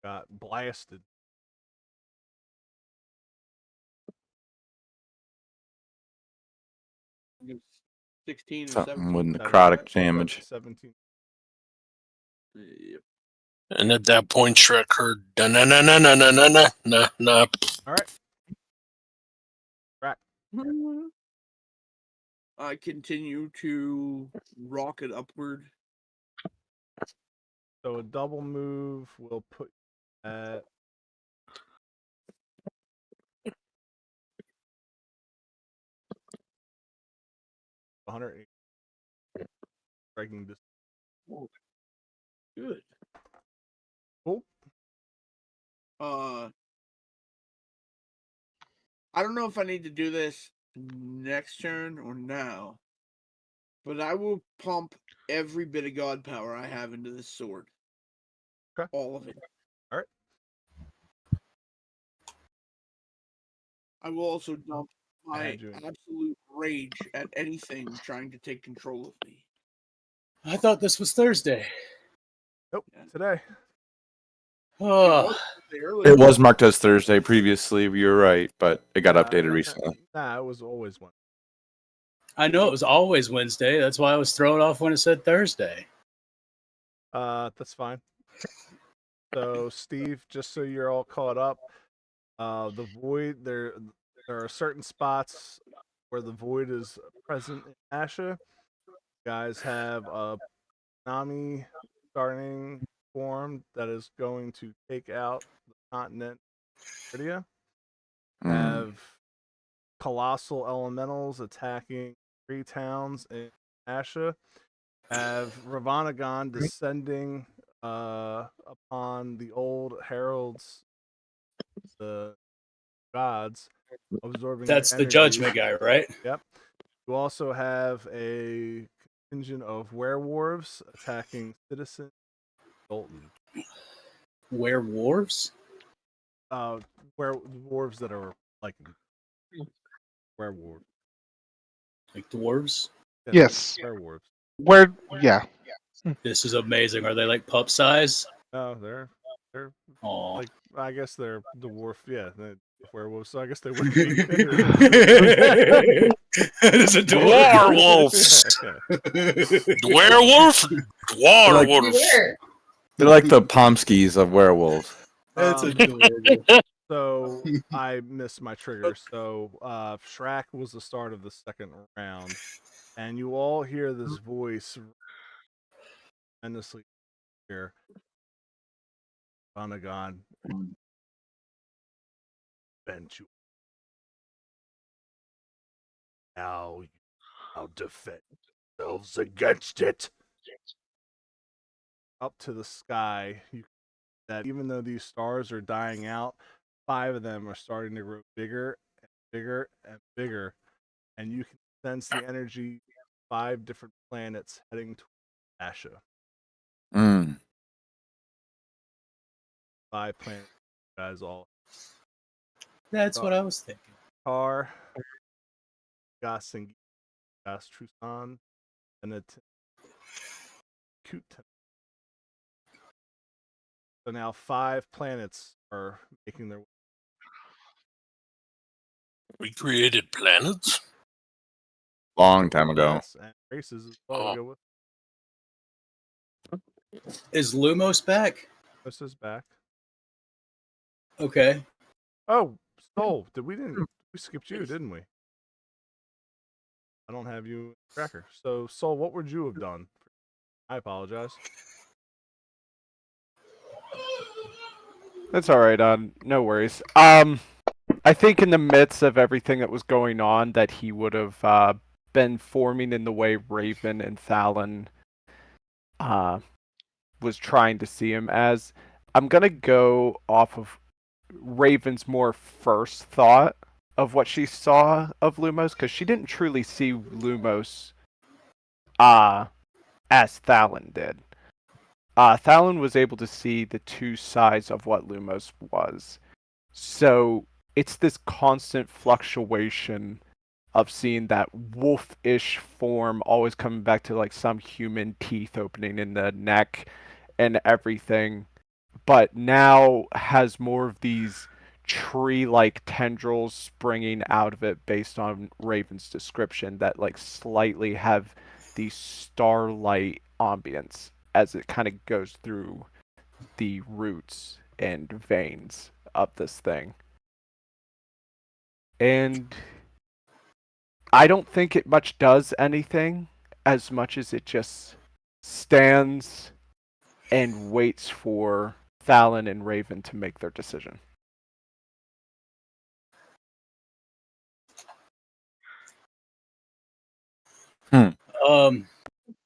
Got blasted. I guess 16 or Something 17. with 7, necrotic right? damage. 17. Yep. And at that point, Shrek heard na na na na na na na na na. All right. I continue to rocket upward. So a double move will put you at 108 striking distance. Good. Cool. I don't know if I need to do this next turn or now, but I will pump every bit of god power I have into this sword. Okay. All of it. All right. I will also dump my had you in- absolute rage at anything trying to take control of me. I thought this was Thursday. Nope. Yeah. Today. Oh, It was marked as Thursday previously. You're right, but it got updated recently. Nah, it was always one. I know it was always Wednesday. That's why I was thrown off when it said Thursday. That's fine. So, Steve, just so you're all caught up, the void there are certain spots where the void is present in Asha. You guys have a Nami starting form that is going to take out the continent of Lydia. Have colossal elementals attacking 3 towns in Asha. Have Ravanagon descending upon the old heralds, the gods, absorbing That's their the energy. judgment guy, right? Yep. You also have a contingent of werewolves attacking citizen Dalton. Werewolves? Werewolves that are like werewolves. Like dwarves? Yeah, Yes. werewolves. Where? Yeah. This is amazing. Are they like pup size? No, they're Oh. like, I guess they're dwarf. Yeah, they're werewolves. So I guess they would be bigger. It's a dwarf. Dwarwolves. Yeah. Werewolf? Dwarwolf. They're like the Pomskis of werewolves. That's adorable. So I missed my trigger. So Shrek was the start of the second round, and you all hear this voice tremendously clear. Vanagon, bent you. Now I'll defend yourselves against it. Up to the sky, you that even though these stars are dying out, 5 of them are starting to grow bigger and bigger and bigger, and you can sense the energy of 5 different planets heading towards Asha. 5 planets, you guys all. That's what I was thinking. Tar, Gas and Gas Trusan, and the Cute. So now 5 planets are making their way. We created planets? Long time ago. Yes, and races as well to go with. Is Lumos back? This is back. Okay. Oh, Soul, we skipped you, didn't we? I don't have you in the tracker. So, Soul, what would you have done? I apologize. That's all right. No worries. I think in the midst of everything that was going on, that he would have been forming in the way Raven and Thalon was trying to see him as. I'm gonna go off of Raven's more first thought of what she saw of Lumos, because she didn't truly see Lumos as Thalon did. Thalon was able to see the two sides of what Lumos was. So it's this constant fluctuation of seeing that wolf-ish form always coming back to like some human teeth opening in the neck and everything, but now has more of these tree-like tendrils springing out of it based on Raven's description that like slightly have the starlight ambience as it kind of goes through the roots and veins of this thing. And I don't think it much does anything as much as it just stands and waits for Thalon and Raven to make their decision.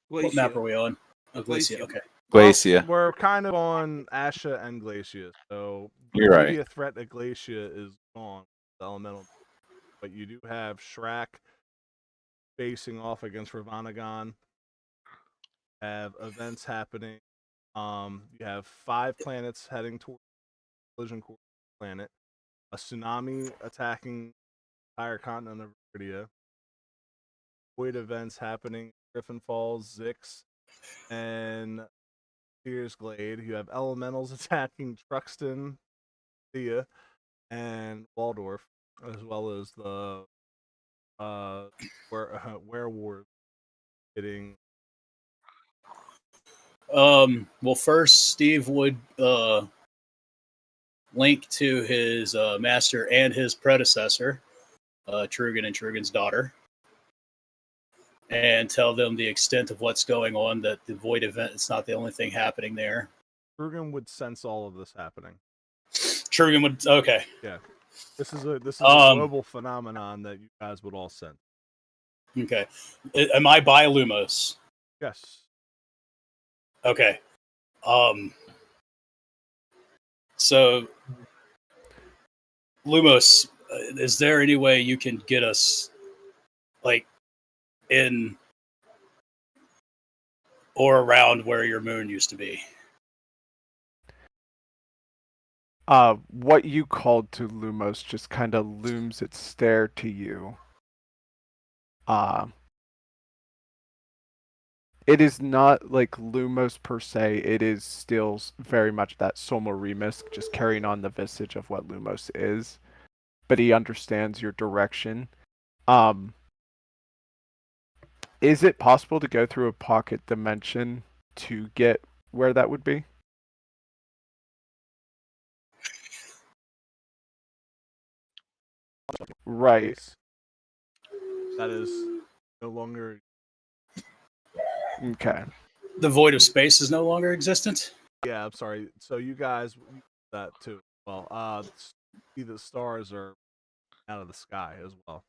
What map are we on? Oh, Glacia. Okay. Glacia. Well, we're kind of on Asha and Glacia, so You're right. immediate threat at Glacia is gone. The elemental, but you do have Shrek facing off against Ravanagon. Have events happening. You have 5 planets heading toward collision course planet. A tsunami attacking the entire continent of Viridia. Void events happening. Griffin Falls, Zix, and Spears Glade. You have elementals attacking Truxton, Thea, and Waldorf, as well as the werewolf hitting. Well, first, Steve would link to his master and his predecessor, Trugan and Trugan's daughter, and tell them the extent of what's going on, that the void event is not the only thing happening there. Trugan would sense all of this happening. Trugan would, okay. Yeah. This is a global phenomenon that you guys would all sense. Okay. Am I by Lumos? Yes. Okay. So, Lumos, is there any way you can get us, like, in or around where your moon used to be? What you called to Lumos just kind of looms its stare to you. It is not like Lumos per se, it is still very much that Soma Remus, just carrying on the visage of what Lumos is. But he understands your direction. Is it possible to go through a pocket dimension to get where that would be? Right. That is no longer. Okay. The void of space is no longer existent? Yeah, I'm sorry. So you guys that too. Well, see the stars are out of the sky as well.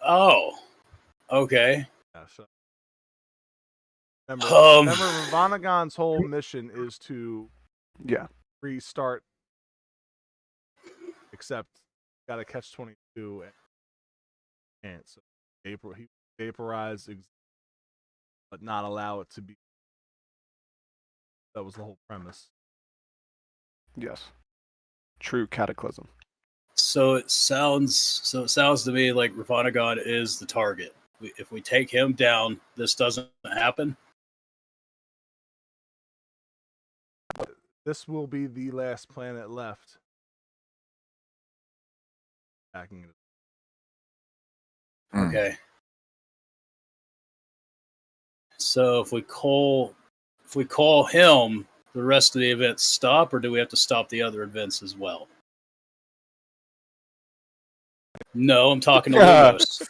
Oh, okay. Yeah, so remember Ravanagon's whole mission is to restart, except got to catch 22 and so he vaporize, but not allow it to be. That was the whole premise. Yes. True cataclysm. So it sounds to me like Ravanagon is the target. If we take him down, this doesn't happen. This will be the last planet left. Attacking it. Okay. So if we call him, the rest of the events stop, or do we have to stop the other events as well? No, I'm talking to Lumos.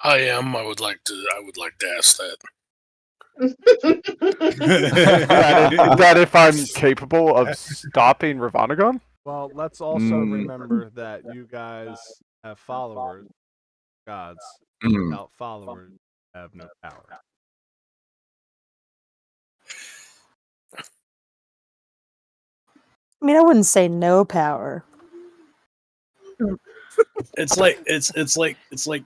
I am. I would like to ask that. that if I'm capable of stopping Ravanagon? Well, let's also remember that you guys have followers, gods. Without followers, you have no power. I mean, I wouldn't say no power. It's like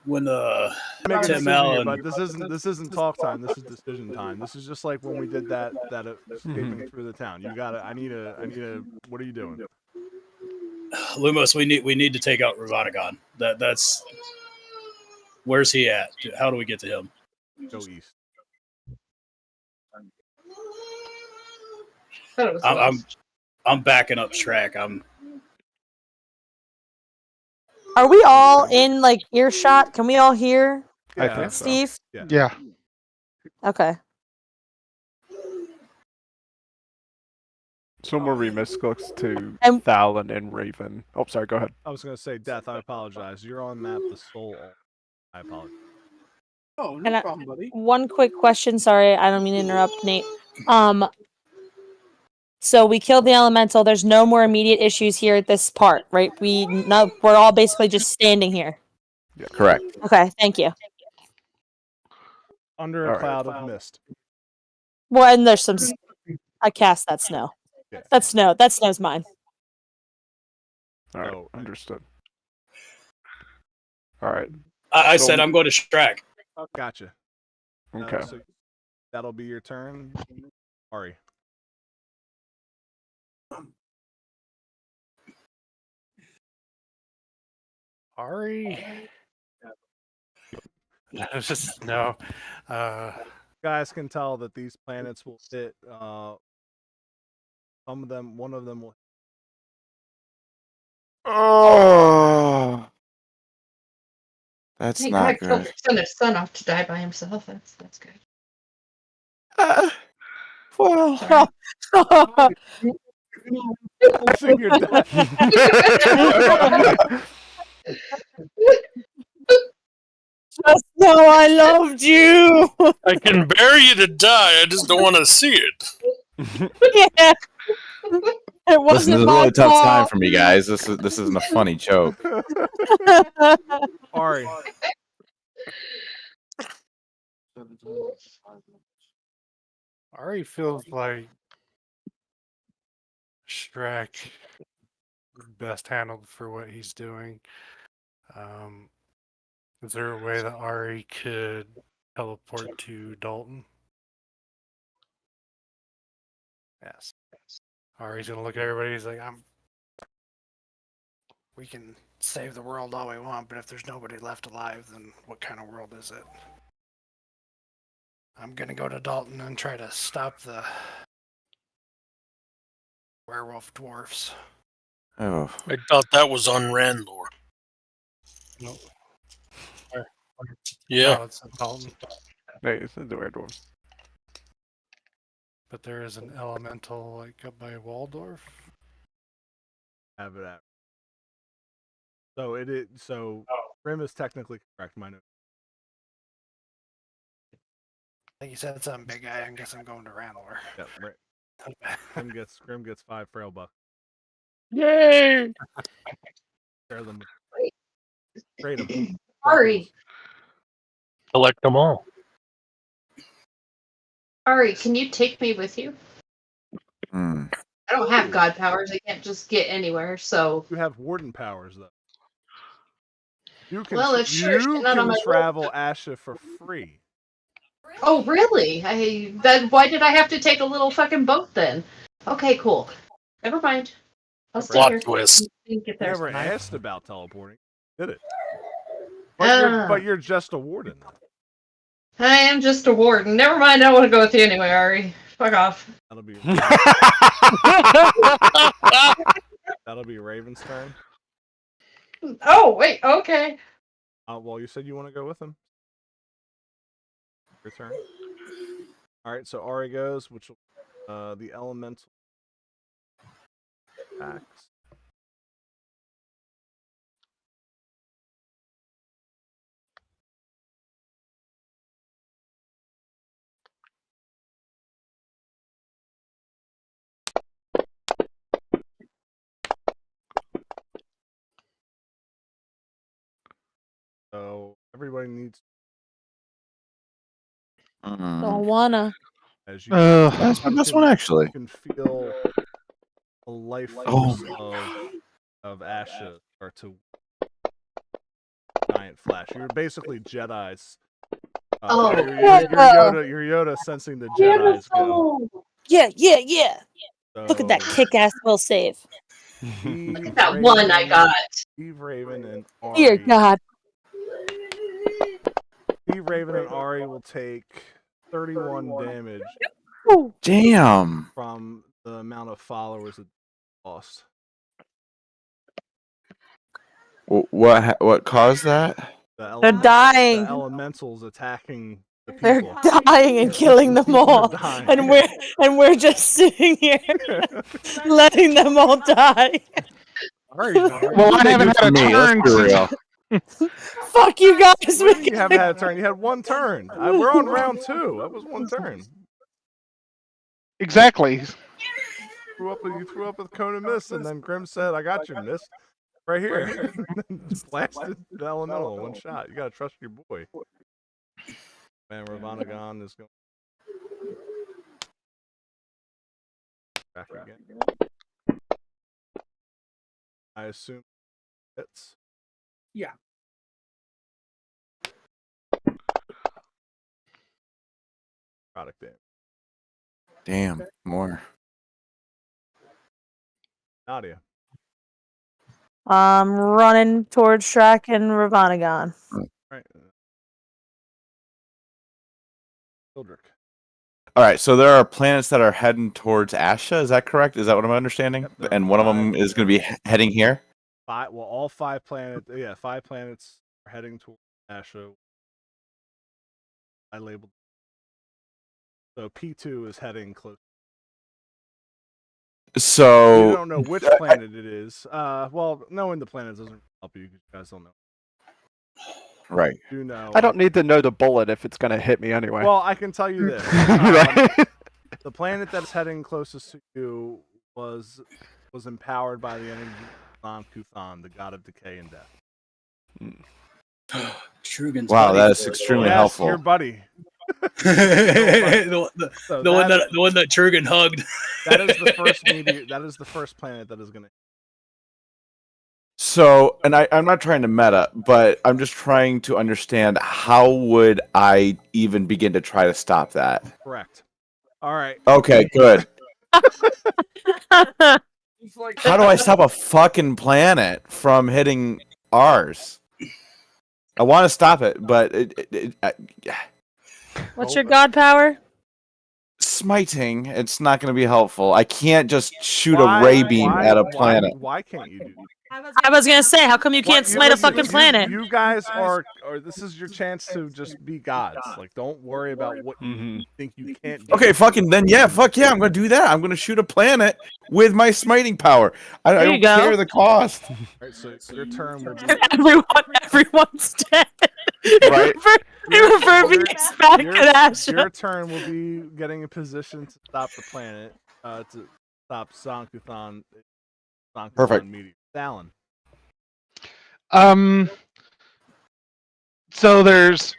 when Make a Tim decision here, Allen. but this isn't talk time. This is decision time. This is just like when we did that escaping through the town. You got it. I need a. What are you doing? Lumos, we need to take out Ravanagon. That's where's he at? How do we get to him? Go east. I'm backing up Shrek. Are we all in like earshot? Can we all hear I think so. Steve? Yeah. Okay. So we'll remiscooks to And- Thalon and Raven. Oh, sorry. Go ahead. I was gonna say, Death. I apologize. You're on map the soul. I apologize. Oh, And no I- problem, buddy. One quick question. Sorry, I don't mean to interrupt, Nate. So we killed the elemental. There's no more immediate issues here at this part, right? We're all basically just standing here. Correct. Okay, thank you. Under a All right. cloud of mist. Well, and there's some. I cast that snow. Yeah. That's snow. That snow's mine. All right. So- Understood. All right. I So- said I'm going to Shrek. Gotcha. Okay. So that'll be your turn, Ari. Ari. No. Guys can tell that these planets will hit. Some of them. One of them will. Oh, that's Thank not God, good. Kiltrick sent his son off to die by himself. That's good. Well, Sorry. Passing your death. Just know I loved you. I can bear you to die. I just don't want to see it. Yeah. It listen, wasn't this is a my really tough time fault. for me, guys. This isn't a funny joke. Ari. Ari feels like Shrek best handled for what he's doing. Is there a way that Ari could teleport to Dalton? Yes. Ari's gonna look at everybody. He's like, we can save the world all we want, but if there's nobody left alive, then what kind of world is it? I'm gonna go to Dalton and try to stop the werewolf dwarfs. Oh, I thought that was on Randor. No, Yeah. no, it's in Dalton. Hey, it's the weird dwarves. But there is an elemental like up by Waldorf. Have it at. So it is. So Grim is technically correct. My note. I think you said something big guy. I guess I'm going to Randor. Yep. Right. Grim gets 5 frail bucks. Yay! Share them. Trade them. Ari, Collect them all. Ari, can you take me with you? hmm. I don't have god powers. I can't just get anywhere. So, You have warden powers though. You can. Well, if sure, you not on can my travel Asha for free. oh really? Then why did I have to take a little fucking boat then? Okay, cool. Never mind. I'll stay Plot here. twist. Get You there. never sometime. asked about teleporting. Did it? But you're just a warden. I am just a warden. Never mind. I don't want to go with you anyway, Ari. Fuck off. That'll be. That'll be Raven's turn. Oh wait. Okay. Well, you said you want to go with him. Your turn. All right, so Ari goes, which the elemental attacks. So everybody needs Don't wanna. as you That's my best one, actually. you can feel the life Oh force of Asha start to giant flash. You're basically Jedi's. Oh. You're Yoda sensing the Jedi's go. Yeah, yeah, yeah. Look at that So kick-ass will save. Eve, That one I got. Eve Raven and Dear Ari. God. Eve Raven and Ari will take 31 damage Ooh. damn! from the amount of followers that they lost. What caused that? They're dying. The elementals attacking the They're people. dying and killing them all. Dying. And we're just sitting here letting them all die. Well, I haven't had a Me, let's turn be since. real. Fuck you guys. What do you mean you haven't had a turn? You had one turn. We're on round 2. That was one turn. Exactly. You threw up a cone of mist, and then Grim said, "I got your mist right here." Just blasted the elemental in one shot. You gotta trust your boy. Man, Ravanagon is going back again. I assume it's Yeah. product damage. Damn, more. Nadia. I'm running towards Shrek and Ravanagon. Right. Hildrick. All right, so there are planets that are heading towards Asha. Is that correct? Is that what I'm understanding? Yep, there are And one of 5. them is going to be heading here. All 5 planets. Yeah, 5 planets are heading towards Asha. I labeled. So P2 is heading close. So You don't know which planet it is. Well, knowing the planets doesn't help you because you guys don't know. Right. You know. I don't need to know the bullet if it's gonna hit me anyway. Well, I can tell you this. Right? The planet that's heading closest to you was empowered by the energy of Kuthan, the god of decay and death. Trugan's Wow, buddy. that is extremely Yes, helpful. your buddy. the So one that Trugan hugged. That is the first meteor. That is the first planet that is going to. So, and I'm not trying to meta, but I'm just trying to understand how would I even begin to try to stop that? Correct. All right. Okay, good. It's like How do I stop a fucking planet from hitting ours? I want to stop it, but What's your god power? smiting, it's not going to be helpful. I can't just shoot a ray beam at a planet. Why can't you do that? I was gonna say, how come you can't smite a fucking planet? You guys are, or this is your chance to just be gods. Like, don't worry about what you think you can't do. Okay, fucking then, yeah, fuck yeah, I'm going to do that. I'm going to shoot a planet with my smiting power. I There don't you go. care the cost. All right, so your turn will be. Everyone's dead. Right. Reverberates back at Asha. Your turn will be getting a position to stop the planet, to stop Sankuthan Perfect. meteor. Dallin. So there's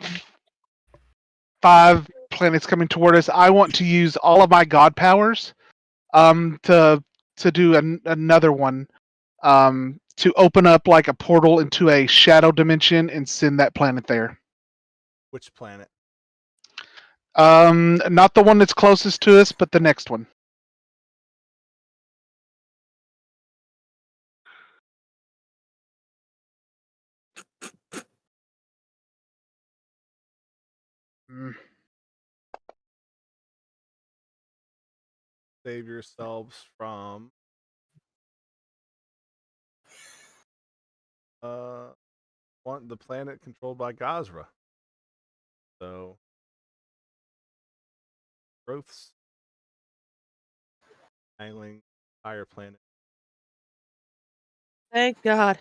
5 planets coming toward us. I want to use all of my god powers, to do another one, to open up like a portal into a shadow dimension and send that planet there. Which planet? Not the one that's closest to us, but the next one. Save yourselves from the planet controlled by Gazra. So growths angling higher planet. Thank God.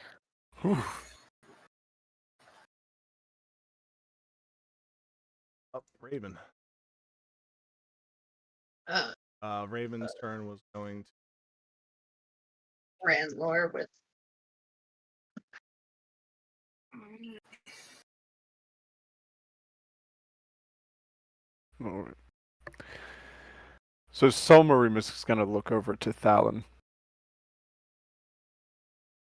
Up Raven. Uh, Raven's turn was going to Randlore with Alright. So Solmarimus is gonna look over to Thalon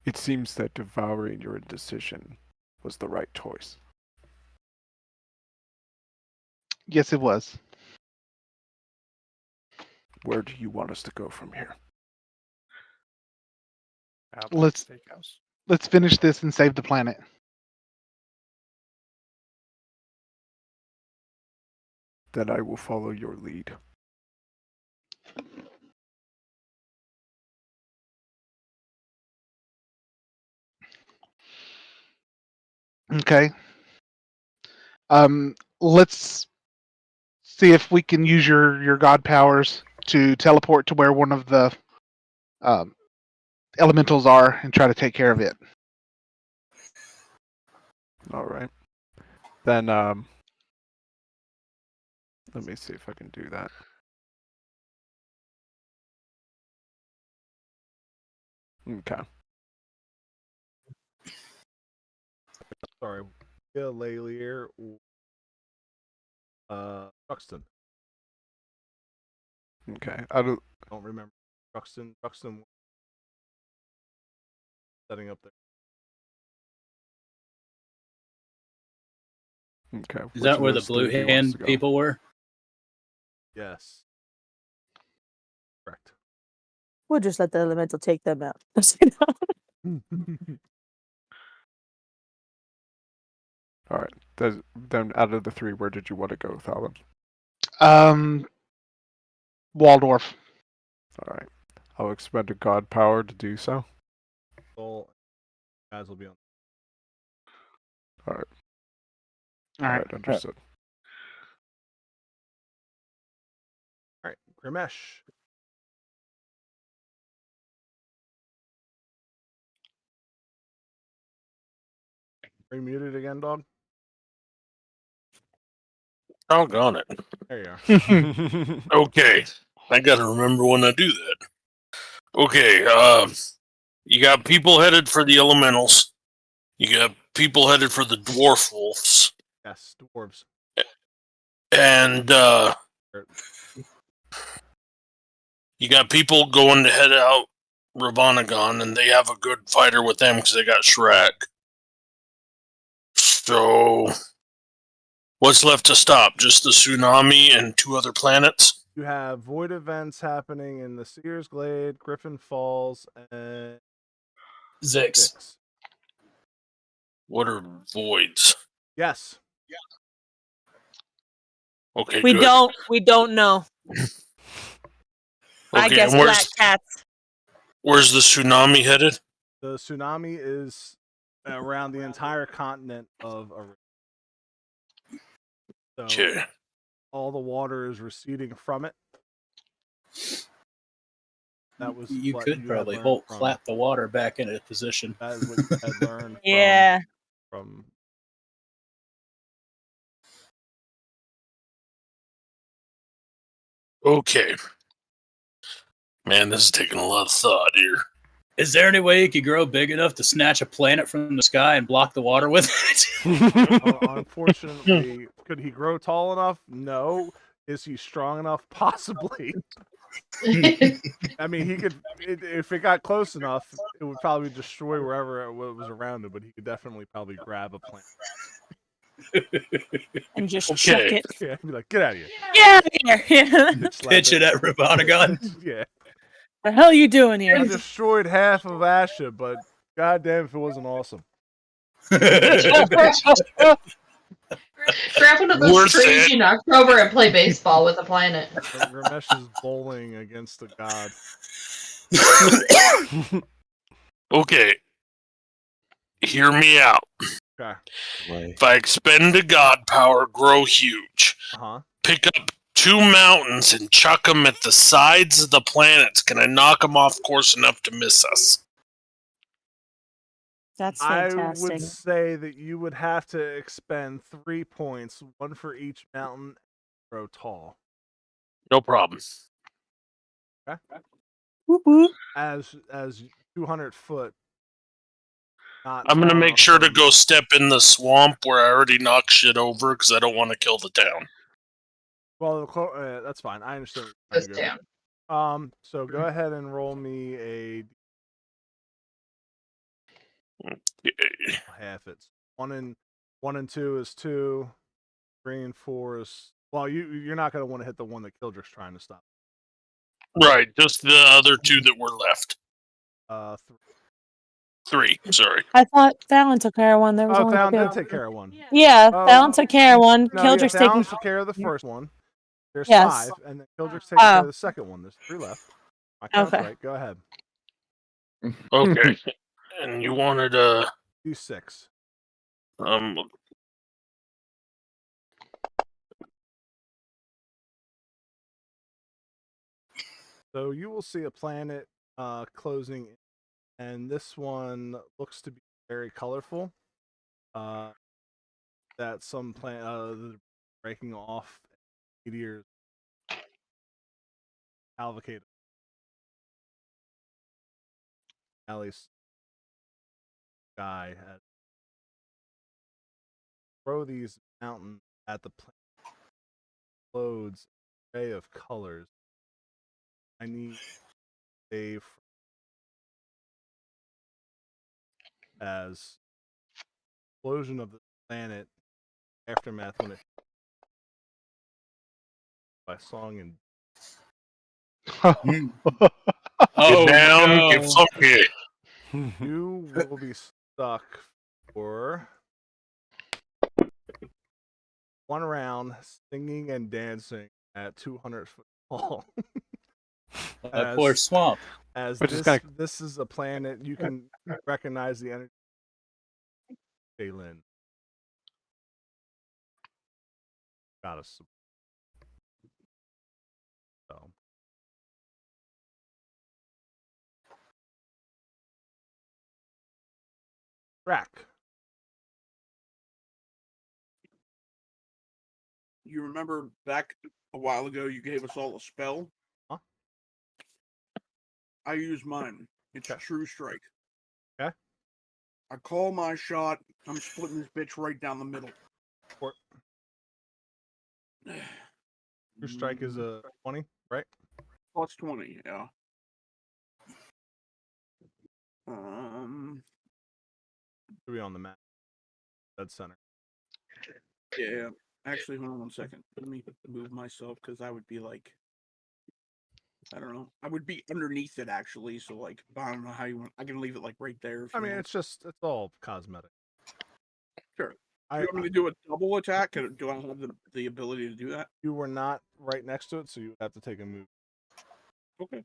It seems that devouring your indecision was the right choice. Yes, it was. Where do you want us to go from here? Outback Let's- Steakhouse. Let's finish this and save the planet. Then I will follow your lead. Okay. Let's see if we can use your god powers to teleport to where one of the elementals are and try to take care of it. All right. Then let me see if I can do that. Okay. Sorry. Yeah, Lalier. Truxton. Okay. Don't remember. Truxton setting up there. Okay. Is which that of where the those blue three do you want us hand to go? people were? Yes. Correct. We'll just let the elemental take them out. All right. Then out of the three, where did you want to go, Thalon? Waldorf. All right. I'll expend a god power to do so. Soul guys will be on. All right. All All right. right. Understood. All right, Grimesh. Are you muted again, dog? Doggone it. There you are. Okay. I gotta remember when I do that. Okay, you got people headed for the elementals. You got people headed for the dwarf wolves. Yes, dwarves. And you got people going to head out Ravanagon, and they have a good fighter with them because they got Shrek. So, what's left to stop? Just the tsunami and 2 other planets? You have void events happening in the Sears Glade, Griffin Falls, and Zix. Six. What are voids? Yes. Okay, we good. don't know. I Okay, guess and black cats. where's the tsunami headed? The tsunami is around the entire continent of Arabia. So Okay. all the water is receding from it. That was You what could you probably had learned from, clap the water back into position. That is what you had learned Yeah. from Okay. Man, this is taking a lot of thought here. Is there any way you could grow big enough to snatch a planet from the sky and block the water with it? Unfortunately, could he grow tall enough? No. Is he strong enough? Possibly. I mean, he could. If it got close enough, it would probably destroy wherever it was around it. But he could definitely probably grab a plant. And just Okay. chuck it. Yeah, be like, get out of here. Get out of here. Yeah. Pitch it at Ravanagon. Yeah. The hell you doing here? I destroyed half of Asha, but goddamn if it wasn't awesome. Grab one of those Worth trees it. you knocked over and play baseball with the planet. Ramesh is bowling against a god. Okay. Hear me out. Okay. If I expend a god power, grow huge, pick up 2 mountains and chuck them at the sides of the planets, can I knock them off course enough to miss us? That's I fantastic. would say that you would have to expend 3 points, 1 for each mountain, and grow tall. No problem. Okay. Whoop, whoop. As 200 foot. Not I'm gonna tall make enough sure for to go step in the swamp where I already knocked shit over because I don't want to kill the town. Well, that's fine. I understand. This town. So go ahead and roll me a Half it. 1 and 2 is 2. 3 and 4 is you're not going to want to hit the one that Kildrick's trying to stop. Right, just the other 2 that were left. 3, sorry. I thought Fallon took care of one. There was only Fallon 2. did take care of one. Yeah, Oh, Fallon took care of one. No, Kildrick's Fallon taking. took care of the first one. There's Yes. 5, and then Kildrick's taking care Oh. of the second one. There's 3 left. My count's Okay. right. Go ahead. Okay. And you wanted D6. So you will see a planet closing, and this one looks to be very colorful. That some planet breaking off meteors cavalcade Alley's sky as throw these mountains at the planet explodes an array of colors. I need a as explosion of the planet aftermath when it by song and get down, get funky. you will be stuck for 1 round singing and dancing at 200 foot tall. That poor swamp. As this is a planet you can recognize the energy. Jalen got us. So track. You remember back a while ago you gave us all a spell? Huh? I use mine. It's a True Strike. Okay. I call my shot. I'm splitting this bitch right down the middle. True Strike is a 20, right? Plus 20, yeah. Should be on the map. Dead center. Yeah. Actually, hold on 1 second. Let me move myself because I would be like, I don't know. I would be underneath it actually. So like, I don't know how you want. I can leave it like right there. I mean, it's all cosmetic. Sure. Do you want me to do a double attack? Do I have the ability to do that? You were not right next to it, so you would have to take a move. Okay.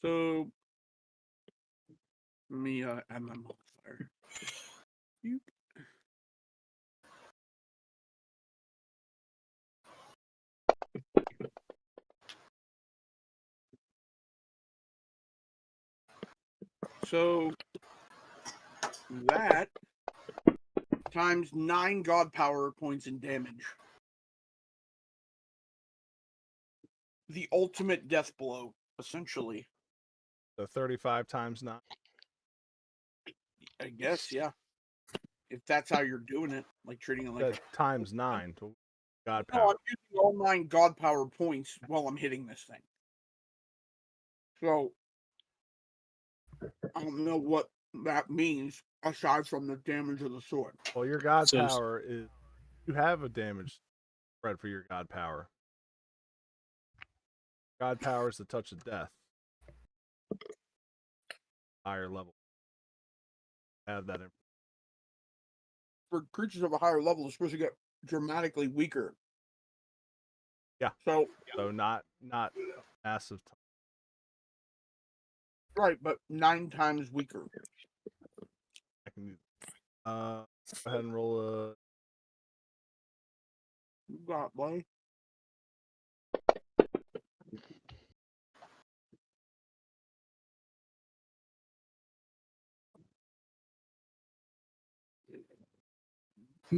So let me add my modifier. So that times 9 god power points in damage. The ultimate death blow, essentially. So 35 times 9. I guess, yeah. If that's how you're doing it, like treating it like times 9 to god no, power. I'm using all 9 god power points while I'm hitting this thing. So I don't know what that means aside from the damage of the sword. Well, your god power is you have a damage spread for your god power. God power is the touch of death. Higher level. Have that. For creatures of a higher level, it's supposed to get dramatically weaker. Yeah. So not massive. Right, but 9 times weaker. I can do. Go ahead and roll a. You got it, buddy.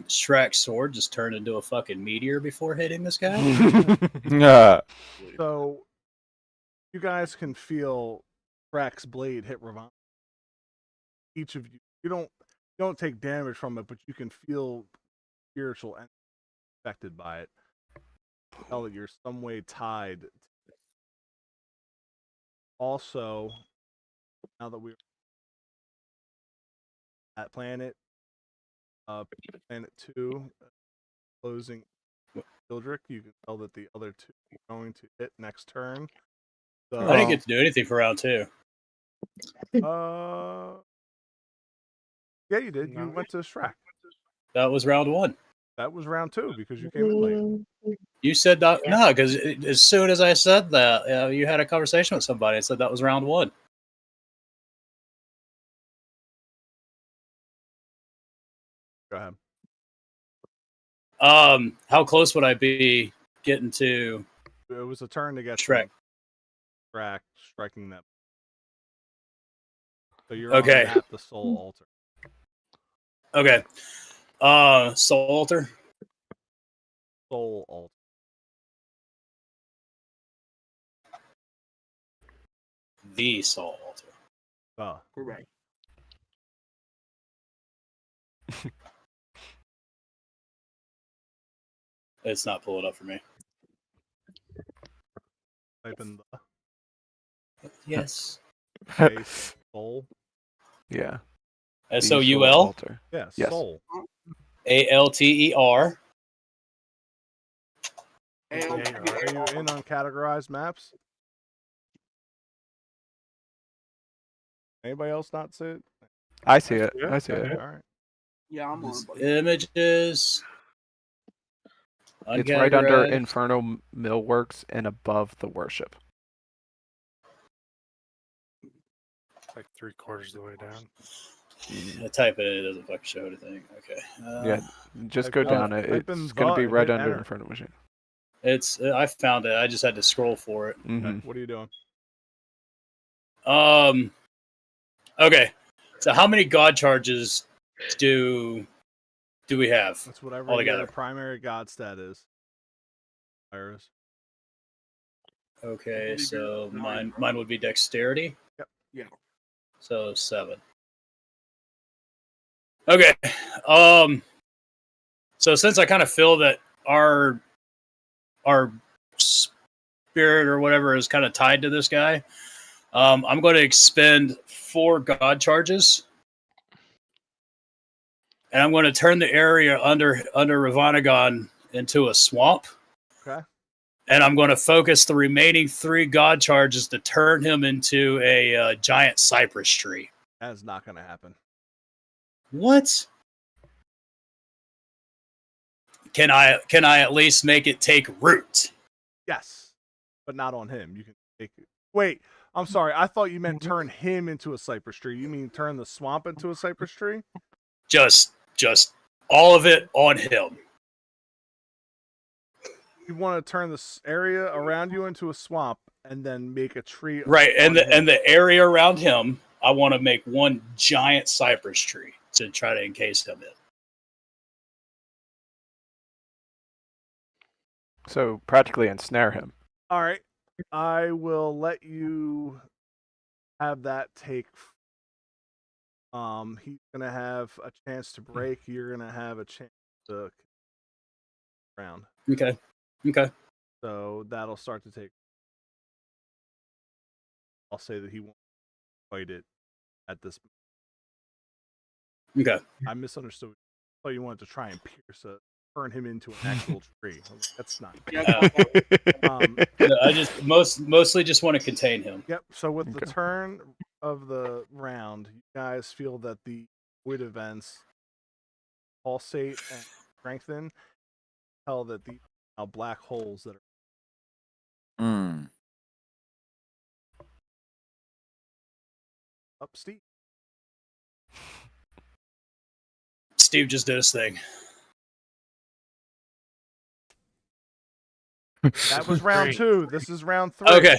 Shrek's sword just turned into a fucking meteor before hitting this guy. So, you guys can feel Shrek's blade hit Ravon. Each of you don't take damage from it, but you can feel spiritual energy affected by it. Tell that you're some way tied. Also, now that that planet. Planet 2, closing Childrick. You can tell that the other 2 are going to hit next turn. So, I didn't get to do anything for round 2. Yeah, you did. You No. went to Shrek. That was round 1. That was round 2 because you came in late. You said that no, because as soon as I said that, you had a conversation with somebody and said that was round 1. Go ahead. How close would I be getting to It was a turn to get Shrek? striking that. So you're Okay. on the map, the Soul Altar. Okay. Soul Altar. Soul Altar. The Soul Altar. Oh. Correct. It's not pulling up for me. Type in the Yes. space Soul. Yeah. SOUL Altar. Yeah, Yes. Soul. ALTER. Are you in on categorized maps? Anybody else not see it? I see it. I see Okay, it. all right. Yeah, I'm on. buddy. Images. It's right under Uncategorized. Inferno Millworks and above the worship. Like 3/4 of the way down. I type it in, it doesn't fucking show anything. Okay. Yeah, just go Type in- down it. type in It's going to the be and right hit under enter. Inferno Machine. It's I found it. I just had to scroll for it. Mm-hmm. What are you doing? Okay. So how many god charges do we have? That's whatever Altogether. your primary god stat is. Iris. Okay, believe so you're mine would be dexterity. Yep. Yeah. So 7. Okay. So since I kind of feel that our spirit or whatever is kind of tied to this guy, I'm going to expend 4 god charges, and I'm going to turn the area under Ravanagon into a swamp. Okay. And I'm going to focus the remaining 3 god charges to turn him into a giant cypress tree. That is not going to happen. What? Can I at least make it take root? Yes, but not on him. You can take it. Wait, I'm sorry. I thought you meant turn him into a cypress tree. You mean turn the swamp into a cypress tree? Just all of it on him. You want to turn this area around you into a swamp and then make a tree. Right, and on him. the area around him, I want to make one giant cypress tree to try to encase him in. So practically ensnare him. All right. I will let you have that take. He's gonna have a chance to break. You're gonna have a chance to round. Okay. So that'll start to take. I'll say that he won't fight it at this. Okay. I misunderstood. I thought you wanted to try and pierce it, turn him into an actual tree. That's not. I just mostly just want to contain him. Yep. So with the Okay. turn of the round, you guys feel that the void events pulsate and strengthen. Tell that the black holes that are up Steve. Steve just did his thing. That was round Great. 2. This is round 3. Okay.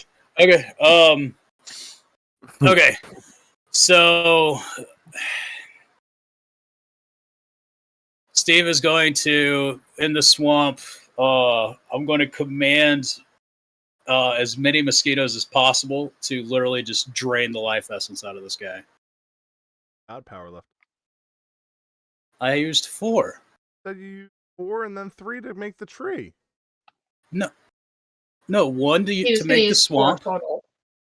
Okay. So Steve is going to, in the swamp, I'm going to command as many mosquitoes as possible to literally just drain the life essence out of this guy. God power left. I used 4. Said you used 4 and then 3 to make the tree. No, 1 He to was gonna make the use 4 swamp. total.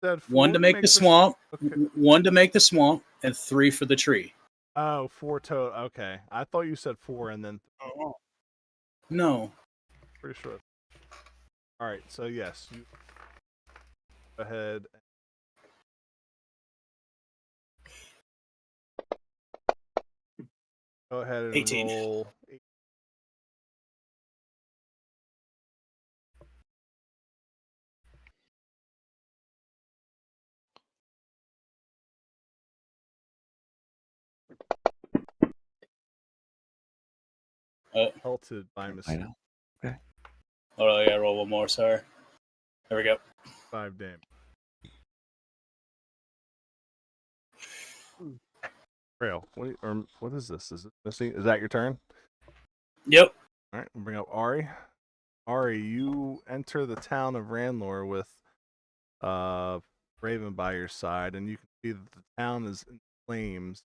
Said 1 4 to make the swamp. Okay. 1 to make the swamp, and 3 for the tree. Oh, 4 total. Okay. I thought you said 4 and then Oh. No. pretty sure. All right. So yes, you go ahead. Go ahead and 18. roll. Pelted by I mistake. know. Okay. Hold on, I gotta roll one more. Sorry. There we go. 5 damage. Trail. What is this? Is it missing? Is that your turn? Yep. All right. We'll bring up Ari. Ari, you enter the town of Randlor with Raven by your side, and you can see that the town is in flames,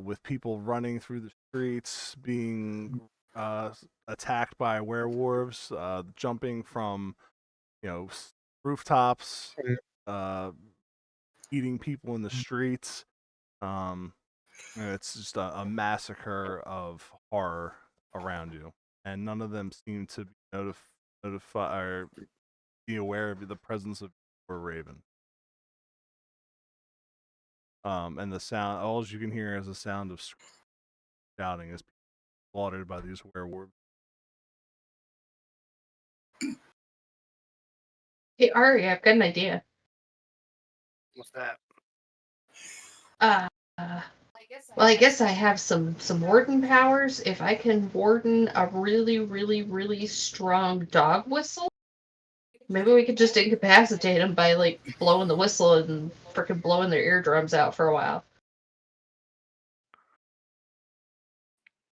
with people running through the streets, being attacked by werewolves, jumping from rooftops, eating people in the streets. It's just a massacre of horror around you, and none of them seem to be notify or be aware of the presence of or Raven. And the sound, all you can hear is the sound of shouting as people slaughtered by these werewolves. Hey Ari, I've got an idea. What's that? Well, I guess I have some warden powers. If I can warden a really, really, really strong dog whistle, maybe we could just incapacitate them by like blowing the whistle and freaking blowing their eardrums out for a while.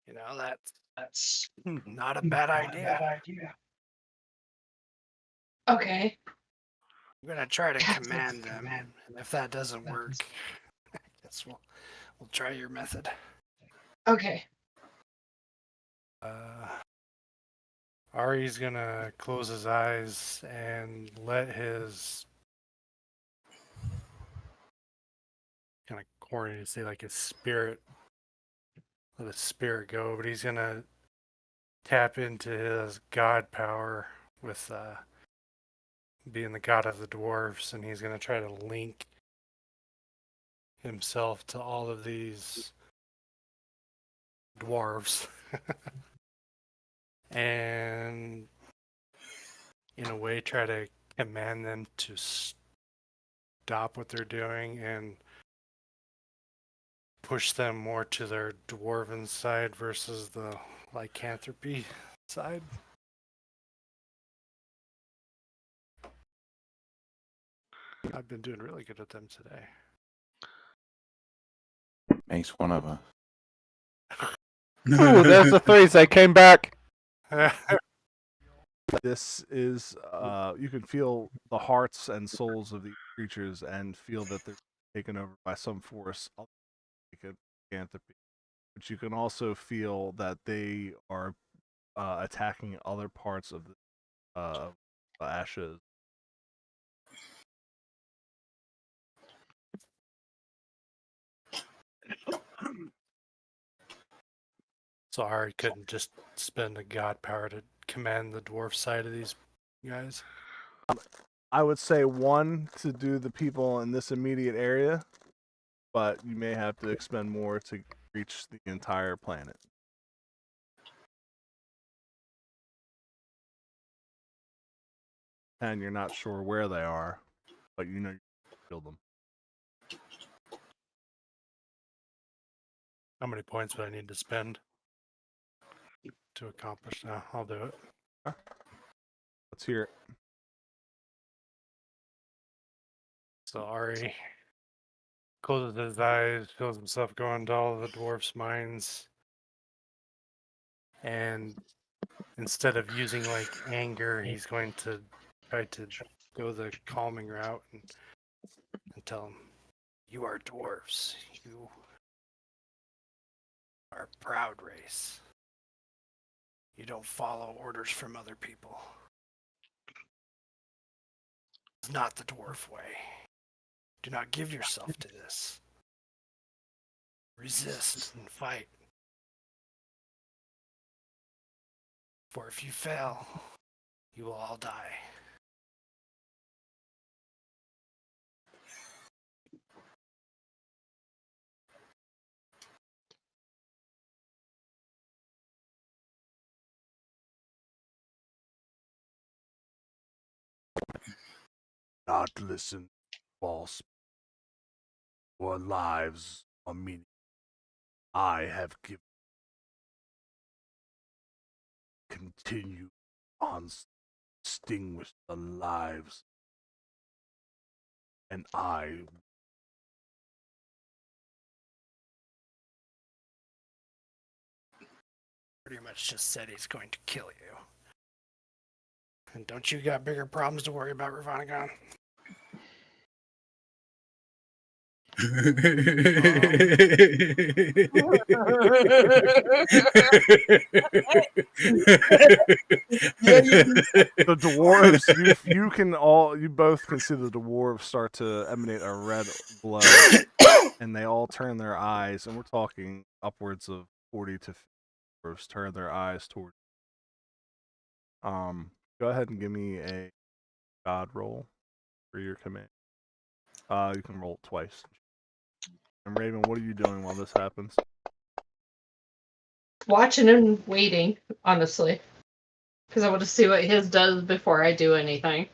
You know, that's not a bad idea. Okay. I'm gonna try to command them, and if that doesn't work, I guess we'll try your method. Okay. Ari's gonna close his eyes and let his kind of corny to say like his spirit, let his spirit go, but he's gonna tap into his god power with being the god of the dwarves, and he's gonna try to link himself to all of these dwarves and in a way try to command them to stop what they're doing and push them more to their dwarven side versus the lycanthropy side. I've been doing really good at them today. Makes one of us. Ooh, there's the threes. They came back. This is you can feel the hearts and souls of these creatures and feel that they're taken over by some force like a lycanthropy. But you can also feel that they are attacking other parts of the ashes. So Ari couldn't just spend a god power to command the dwarf side of these guys. I would say one to do the people in this immediate area, but you may have to expend more to reach the entire planet. And you're not sure where they are, but you know you can kill them. How many points would I need to spend to accomplish that? I'll do it. Let's hear it. So Ari closes his eyes, feels himself go into all of the dwarfs' minds, and instead of using like anger, he's going to try to go the calming route and tell them, "You are dwarves. You are a proud race. You don't follow orders from other people. It's not the dwarf way. Do not give yourself to this. resist and fight. For if you fail, you will all die. Not listen, false. Your lives are meaning. I have given. Continue on, extinguish the lives, and I. Pretty much just said he's going to kill you. And don't you got bigger problems to worry about, Ravanagon? The dwarves, you both can see the dwarves start to emanate a red glow, and they all turn their eyes, and we're talking upwards of 40 to 50 dwarves turn their eyes toward. Go ahead and give me a god roll for your command. You can roll it twice. And Raven, what are you doing while this happens? Watching and waiting, honestly. Because I want to see what his does before I do anything.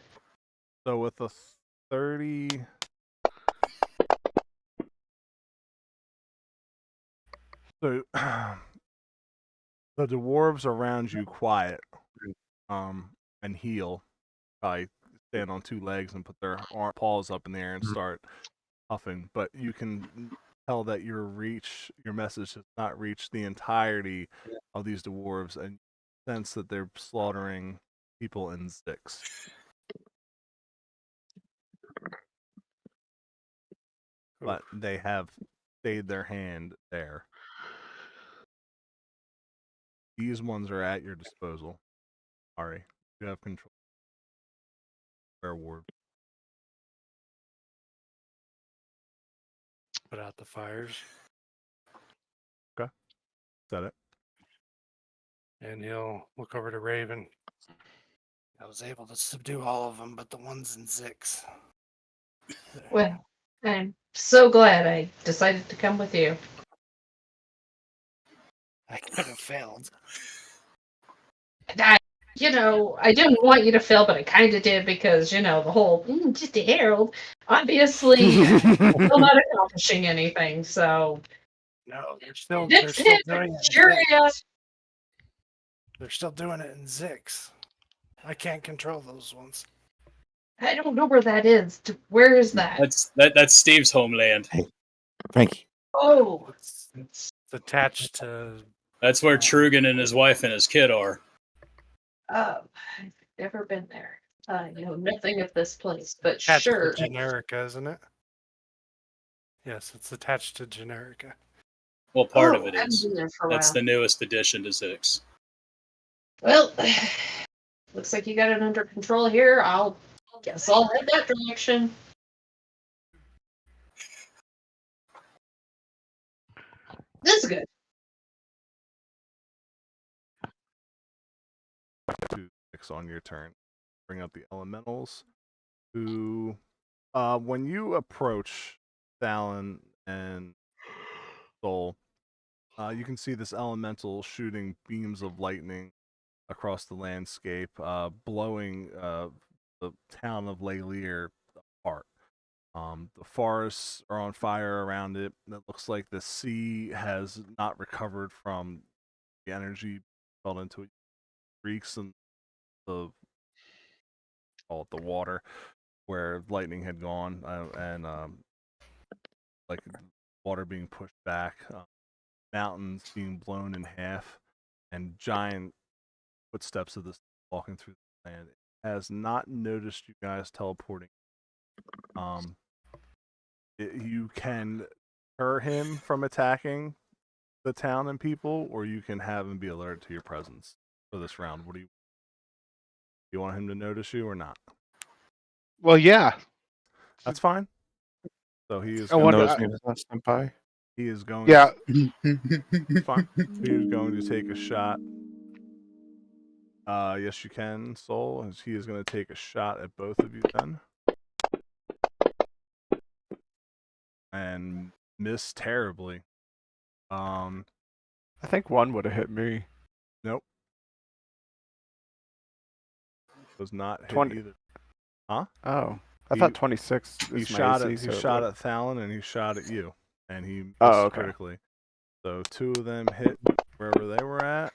So with a 30. So the dwarves around you quiet, and heal. Probably stand on two legs and put their paws up in the air and start huffing. But you can tell that your message has not reached the entirety of these dwarves, and sense that they're slaughtering people in sticks. But they have stayed their hand there. These ones are at your disposal. Ari, you have control. Werewolf. Put out the fires. Okay. Is that it? And he'll look over to Raven. I was able to subdue all of them, but the ones in Zix. Well, I'm so glad I decided to come with you. I could have failed. I didn't want you to fail, but I kind of did because, the whole, just a herald, obviously, still not accomplishing anything, so. No, they're still doing it. In Zix. They're still doing it in Zix. I can't control those ones. I don't know where that is. Where is that? That's Steve's homeland. Hey, Frankie. Oh, it's attached to. That's where Trugan and his wife and his kid are. I've never been there. I know nothing of this place, but Attached sure. to Generica, isn't it? Yes, it's attached to Generica. Well, part of it I've is. been there for a That's while. the newest addition to Zix. Well, looks like you got it under control here. I'll head that direction. This is good. On your turn, bring up the elementals. Who, when you approach Thalen and Soul, you can see this elemental shooting beams of lightning across the landscape, blowing the town of Lelir apart. The forests are on fire around it. It looks like the sea has not recovered from the energy fell into it. Reeks and the water where lightning had gone, and like water being pushed back, mountains being blown in half, and giant footsteps of this walking through the land. It has not noticed you guys teleporting. You can deter him from attacking the town and people, or you can have him be alerted to your presence for this round. What do you want him to notice you or not? Well, yeah. That's fine. So he is. I wonder- Knows me as a senpai. He is going. Yeah. Fine. He is going to take a shot. Yes, you can, Soul. As he is going to take a shot at both of you then, and miss terribly. I think one would have hit me. Nope. Does not hit 20. either. Huh? Oh, I He- thought 26 He is my shot AC. at he so it shot would- at Thalon and he shot at you, and he missed Oh, okay. critically. So 2 of them hit wherever they were at.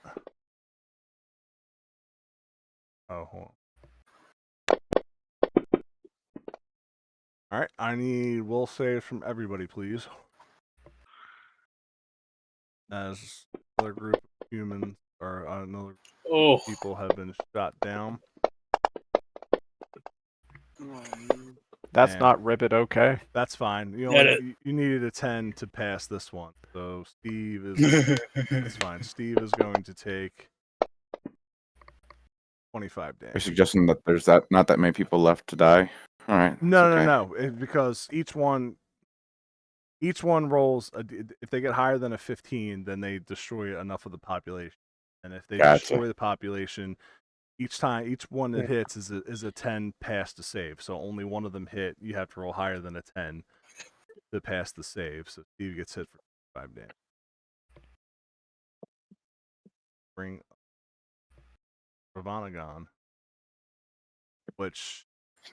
Oh, hold on. All right, I need will saves from everybody, please. As another group of humans or another Oh, people have been shot down. That's And not ribbit okay. That's fine. You That only you needed a 10 to pass this one. So Steve is that's fine. Steve is going to take 25 You're damage. suggesting that there's not that many people left to die. All right. No. Because each one rolls. If they get higher than a 15, then they destroy enough of the population. And if they Gotcha. destroy the population, each one that hits is a 10 pass to save. So only one of them hit. You have to roll higher than a 10 to pass the save. So Steve gets hit for 5 damage. Bring Ravanagon, which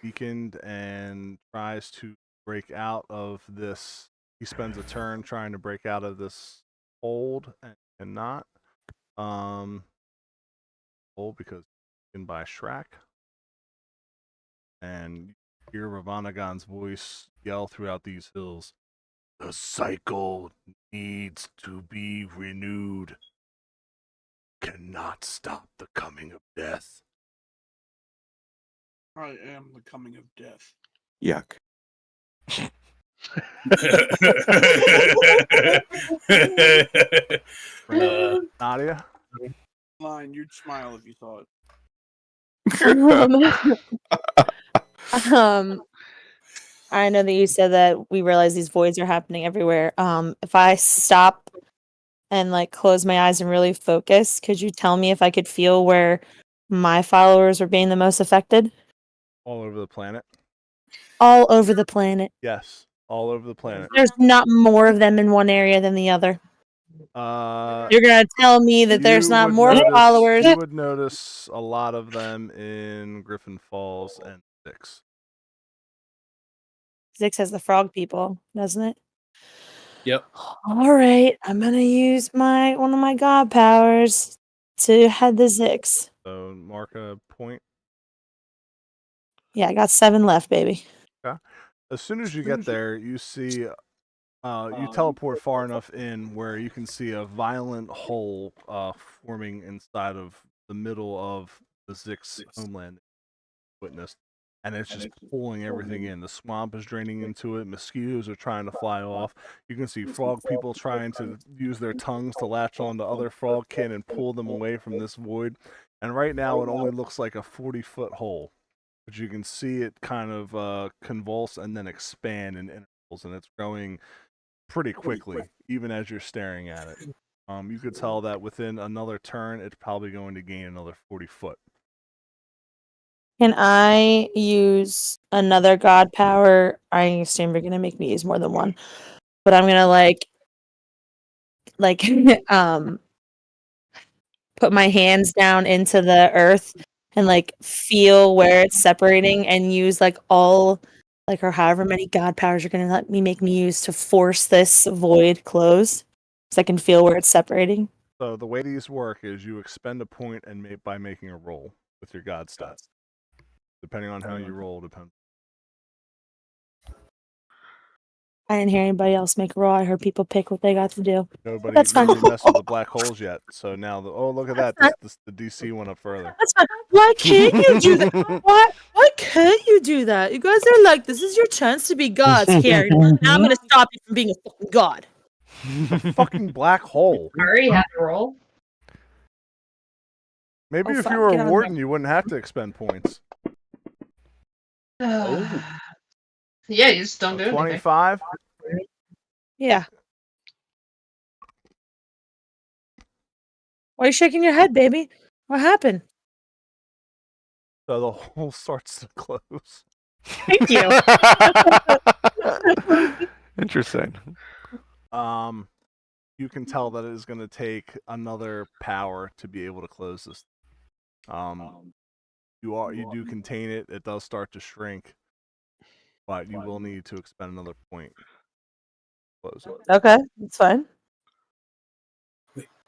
weakened and tries to break out of this. He spends a turn trying to break out of this hold and cannot. Hold because weakened by Shrek. And you hear Ravanagon's voice yell throughout these hills. The cycle needs to be renewed. Cannot stop the coming of death. I am the coming of death. Yuck. Nadia? Line, you'd smile if you saw it. I know that you said that we realize these voids are happening everywhere. If I stop and like close my eyes and really focus, could you tell me if I could feel where my followers are being the most affected? All over the planet? All over the planet. Yes, all over the planet. There's not more of them in one area than the other. You're gonna tell me that there's not more followers. You would notice a lot of them in Griffin Falls and Six. Zix has the frog people, doesn't it? Yep. All right, I'm gonna use one of my god powers to head the Zix. So mark a point. Yeah, I got 7 left, baby. Okay. As soon as you get there, you see you teleport far enough in where you can see a violent hole forming inside of the middle of the Zix homeland witnessed. And it's just pulling everything in. The swamp is draining into it. Mosquitoes are trying to fly off. You can see frog people trying to use their tongues to latch on to other frog kin and pull them away from this void. And right now, it only looks like a 40-foot hole. But you can see it kind of convulse and then expand in intervals. And it's growing pretty quickly, even as you're staring at it. You could tell that within another turn, it's probably going to gain another 40 foot. Can I use another god power? I assume you're gonna make me use more than one, but I'm gonna like put my hands down into the earth and like feel where it's separating and use like all or however many god powers you're gonna make me use to force this void closed, so I can feel where it's separating. So the way these work is you expend a point and by making a roll with your god stats. Depending on how you roll, depends. I didn't hear anybody else make a roll. I heard people pick what they got to do. Nobody That's fine. messed with the black holes yet. So now, look at that. The DC went up further. That's fine. Why can't you do that? Why can't you do that? You guys are like, this is your chance to be gods. Here, now I'm gonna stop you from being a fucking god. Fucking black hole. I already had to roll. Maybe Oh, if fuck, you were get a on warden, you wouldn't have to expend points. Yeah, you just don't do anything. 25. Yeah. Why are you shaking your head, baby? What happened? So the hole starts to close. Thank you. Interesting. You can tell that it is going to take another power to be able to close this. You do contain it. It does start to shrink, but you will need to expend another point. Close it. Okay, that's fine.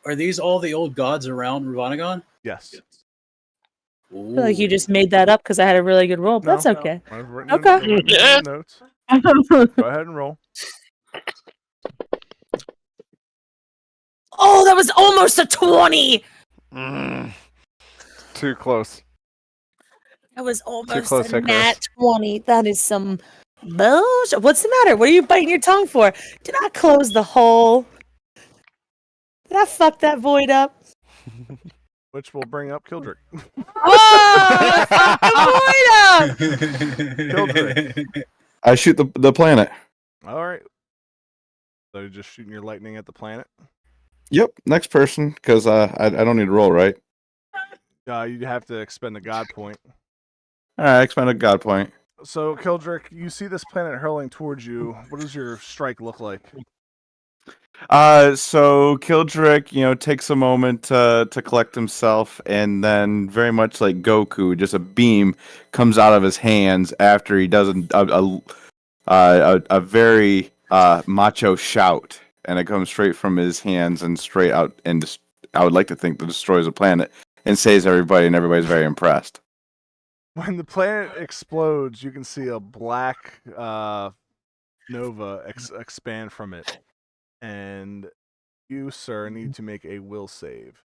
Are these all the old gods around Ravanagon? Yes. I feel like you just made that up because I had a really good roll, but that's okay. I've written Okay. in the notes. Go ahead and roll. Oh, that was almost a 20. Too close. That was almost close, a Icarus. nat 20. That is some bullshit. What's the matter? What are you biting your tongue for? Did I close the hole? Did I fuck that void up? Which will bring up Kildrick. Oh, I fucked the void up! I shoot the planet. All right. So you're just shooting your lightning at the planet? Yep, next person, because I don't need to roll, right? You'd have to expend a god point. All right, I expend a god point. So, Kildrick, you see this planet hurling towards you. What does your strike look like? So Kildrick, takes a moment to collect himself, and then very much like Goku, just a beam comes out of his hands after he does a very macho shout, and it comes straight from his hands and straight out, and I would like to think that destroys the planet and saves everybody, and everybody's very impressed. When the planet explodes, you can see a black nova expand from it. And you, sir, need to make a will save.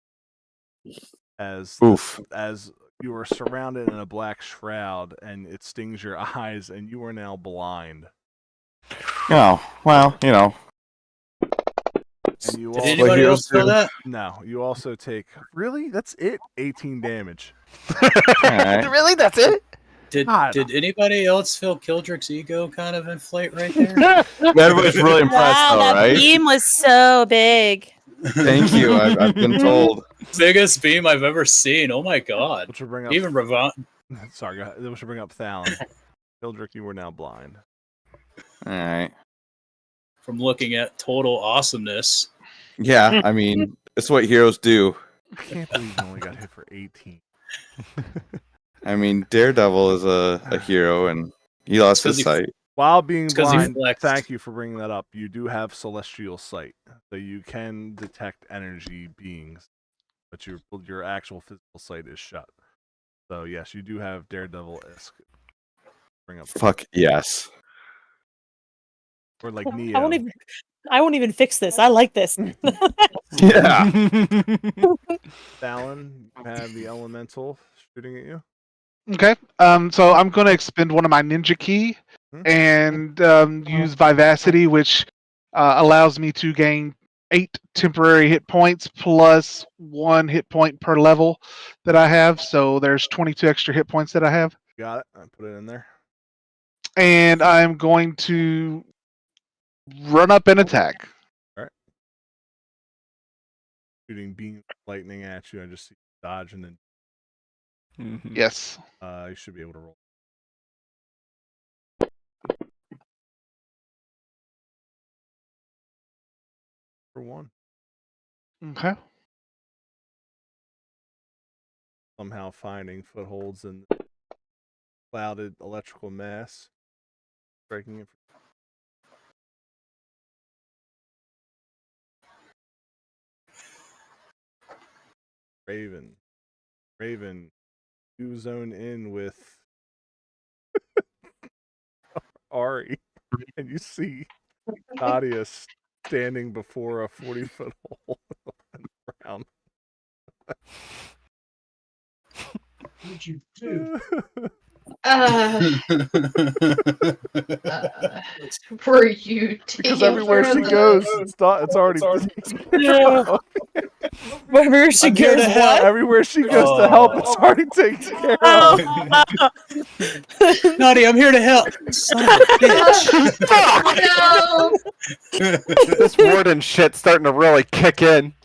As you are surrounded in a black shroud, and it stings your eyes, and you are now blind. Oh, well, And you Did also, anybody else feel that? No, you also take... Really? That's it? 18 damage. Alright. Really? That's it? Did anybody else feel Kildrick's ego kind of inflate right there? Everybody's really impressed, Wow, though, that right? beam was so big. Thank you. I've been told. Biggest beam I've ever seen. Oh my god. Which will bring up... Even Ravon. Sorry, go ahead. Which will bring up Thalon. Kildrick, you are now blind. All right. From looking at total awesomeness. Yeah, I mean, it's what heroes do. I can't believe you only got hit for 18. I mean, Daredevil is a hero, and he lost his sight. While being 'cause he blind, flexed. thank you for bringing that up. You do have celestial sight, so you can detect energy beings, but your actual physical sight is shut. So yes, you do have Daredevil-esque. Bring up Fuck yes. or like Neo. I won't even fix this. I like this. Yeah. Fallon, you have the elemental shooting at you. Okay. So I'm going to expend one of my ninja key and use Vivacity, which allows me to gain 8 temporary hit points plus 1 hit point per level that I have. So there's 22 extra hit points that I have. Got it. I put it in there. And I'm going to run up and attack. Shooting beam lightning at you. I just see you dodge and then Yes. you should be able to roll. For 1. Okay. Somehow finding footholds in clouded electrical mass. Breaking it. Raven, you zone in with Ari, and you see Nadia standing before a 40-foot hole in the ground. What'd you do? Were you Because everywhere she goes, it's already. Wherever she goes, what? Everywhere she goes to help, it's already taken care of. Nadia, I'm here to help. Son of a bitch. No. This warden shit's starting to really kick in.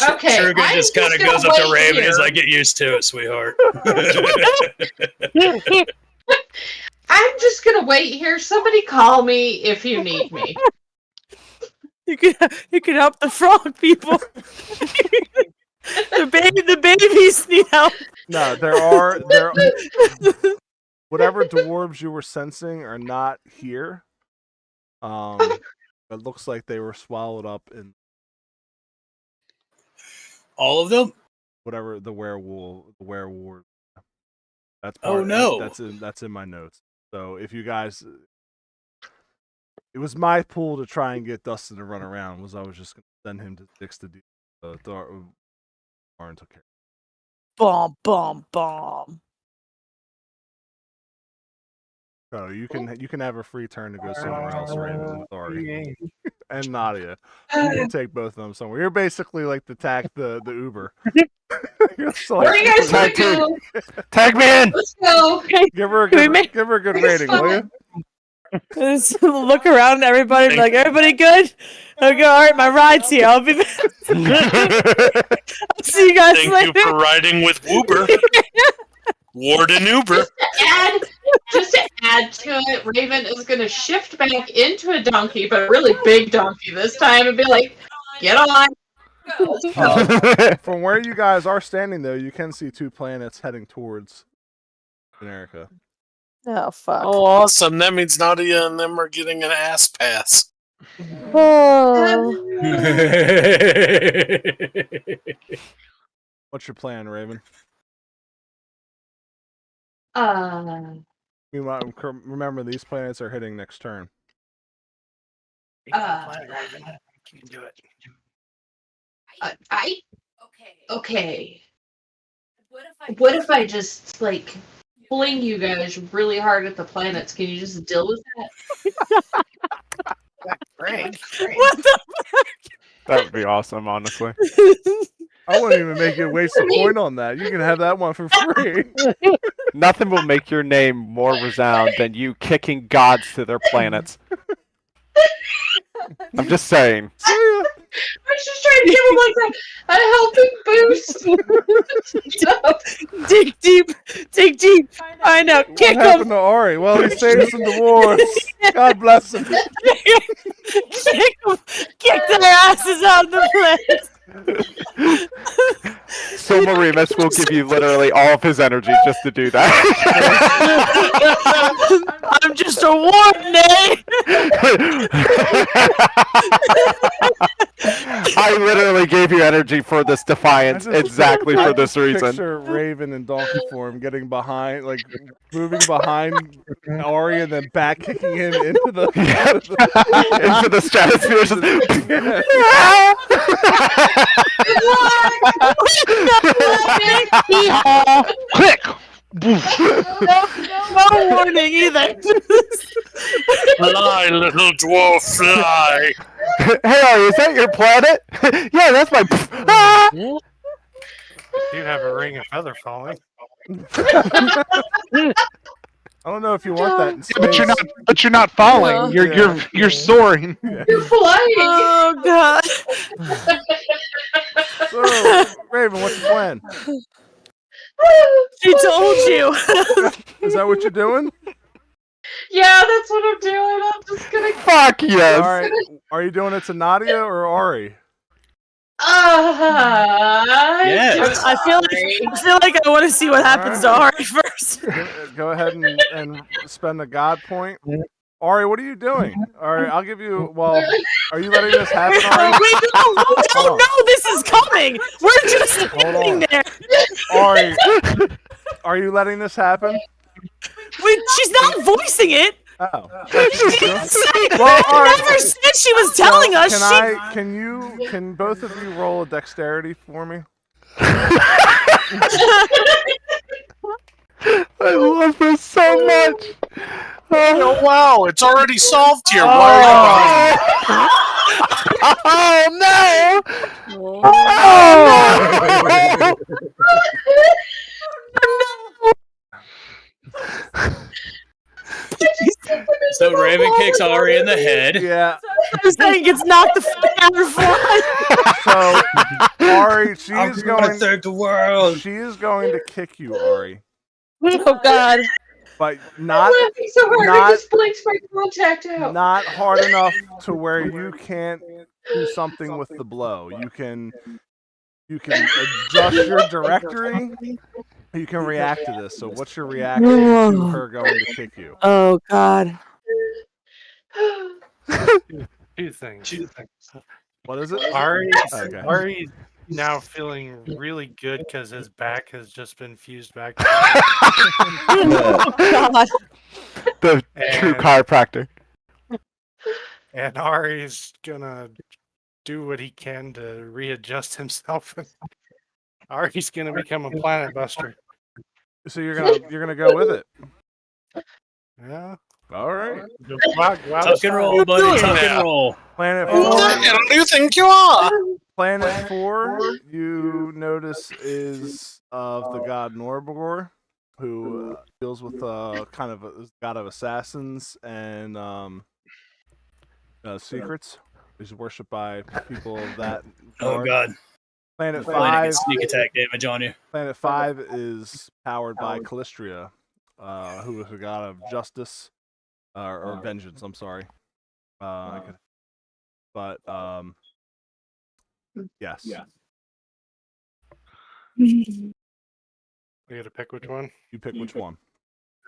Okay, Trugan I'm just kind of gonna goes up to wait Raven. here. He's like, "Get used to it, sweetheart." I'm just gonna wait here. Somebody call me if you need me. You can help the frog people. the babies need help. No, whatever dwarves you were sensing are not here. It looks like they were swallowed up in All of them. whatever the werewolf. That's Oh, part. no. That's in my notes. So if you guys, it was my pool to try and get Dustin to run around. I was just gonna send him to Dix to do. Warren took care. Bomb, bomb, bomb. So you can have a free turn to go somewhere else, Raven. Sorry, and Nadia, you can take both of them somewhere. You're basically like the Uber. Where are you guys gonna go? Tag me in. Let's go. Give her a good It's rating, will you? Just look around at everybody and be like, everybody good? Okay, all right, my ride's here. I'll be back. I'll see you guys Thank later. you for riding with Uber. Warden Uber. Just to add to it, Raven is gonna shift back into a donkey, but a really big donkey this time, and be like, "Get on." From where you guys are standing, though, you can see two planets heading towards Generica. Oh, fuck. Oh, awesome. That means Nadia and them are getting an ass pass. Oh. What's your plan, Raven? Meanwhile, remember these planets are hitting next turn. You can do it. Okay. What if I just like fling you guys really hard at the planets? Can you just deal with that? Frank. What the fuck? That would be awesome, honestly. I wouldn't even make you waste a point on that. You can have that one for free. Nothing will make your name more resound than you kicking gods to their planets. I'm just saying. I was just trying to give him like a helping boost. Dig deep. I know. What Kick happened them. to Ari? Well, he saved some dwarves. God bless him. Kick them. Kick their asses out of the place. Silmarimus will give you literally all of his energy just to do that. I'm just a warden, eh? I literally gave you energy for this defiance exactly for this reason. Picture Raven in donkey form getting behind, like moving behind Ari and then back kicking him into the into the stratosphere. Click. No warning either. Fly, little dwarf, fly. Hey, Ari, is that your planet? Yeah, that's my. You do have a ring of feather falling. I don't know if you want that in space. But you're not falling. You're soaring. You're flying. Oh god. So, Raven, what's your plan? She told you. Is that what you're doing? Yeah, that's what I'm doing. I'm just gonna. Fuck yes. All right. Are you doing it to Nadia or Ari? Yes. I feel like I want to see what happens to Ari first. Go ahead and spend a god point. Ari, what are you doing? All right, I'll give you. Well, are you letting this happen, Ari? Wait, no, this is coming. We're just standing there. Ari, are you letting this happen? Wait, she's not voicing it. Oh. She didn't say. Well, all right. Never said she was telling us. Can both of you roll a dexterity for me? I love this so much. Oh, wow, it's already solved here. Oh no! Oh So Raven kicks Ari in the head. Yeah. I'm saying gets knocked the fuck So Ari, she I'm is gonna going. thank the world. She is going to kick you, Ari, Oh God. but I'm not laughing so hard I not just blinked my contact out. not hard enough to where you can't do something with the blow. You can adjust your directory. You can react to this. So what's your reaction to her going to kick you? Oh God. Two things. What is it? Okay. Ari's now feeling really good because his back has just been fused back. Oh God. The true And- chiropractor. And Ari's gonna do what he can to readjust himself. Ari's gonna become a planet buster. So you're gonna go with it. Yeah. All right. Tuck and roll, buddy. Tuck and roll. Planet Who the 4. hell do you think you are? Planet 4. You notice is of the god Norbogor, who deals with kind of a god of assassins and secrets. Is worshipped by people of that. Oh regard. god. Planet Planning to 5. get sneak attack damage on you. Planet 5 is powered by Callistria, who is a god of justice or vengeance. I'm sorry. Yes. We gotta pick which one. You pick which one.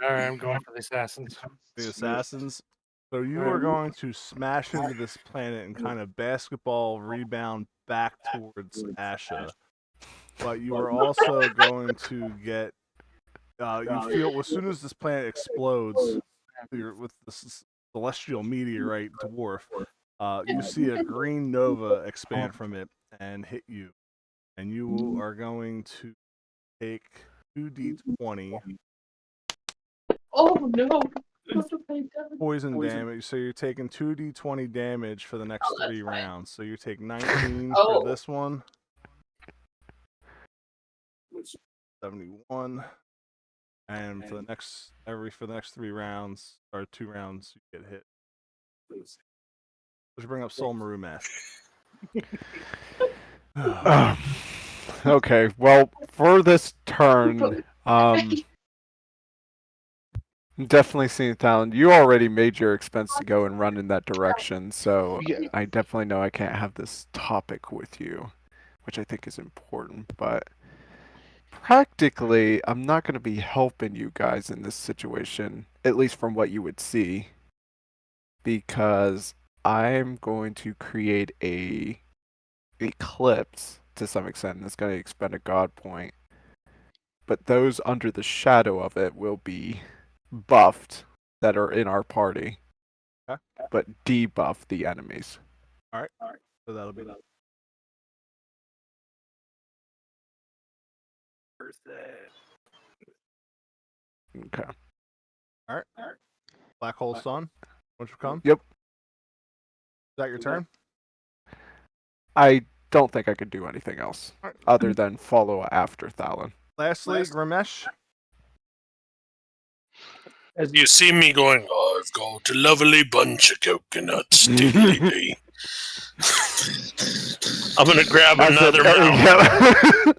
All right, I'm going for the assassins. The assassins. So you are going to smash into this planet and kind of basketball rebound back towards Asha. But you are also going to get. You feel as soon as this planet explodes with this celestial meteorite dwarf, you see a green nova expand from it and hit you, and you are going to take 2d20 Oh no. poison damage. So you're taking 2d20 damage for the next 3 rounds. So you take 19 Oh. for this one. 71. And for the next 3 rounds or 2 rounds, you get hit. Let's bring up Soul Maru Mask. Okay, well, for this turn, definitely seeing talent. You already made your expense to go and run in that direction, so Yeah. I definitely know I can't have this topic with you, which I think is important, but practically, I'm not going to be helping you guys in this situation, at least from what you would see, because I'm going to create a eclipse to some extent, and it's going to expend a god point. But those under the shadow of it will be buffed that are in our party, Okay. but debuff the enemies. All right. So that'll be Okay. all right. Black Hole Sun. Won't you come? Yep. Is that your turn? I don't think I could do anything else All right. other than follow after Thalon. Lastly, Ramesh. As you see me going, I've got a lovely bunch of coconuts. Diddly-dee. I'm gonna grab another mountain.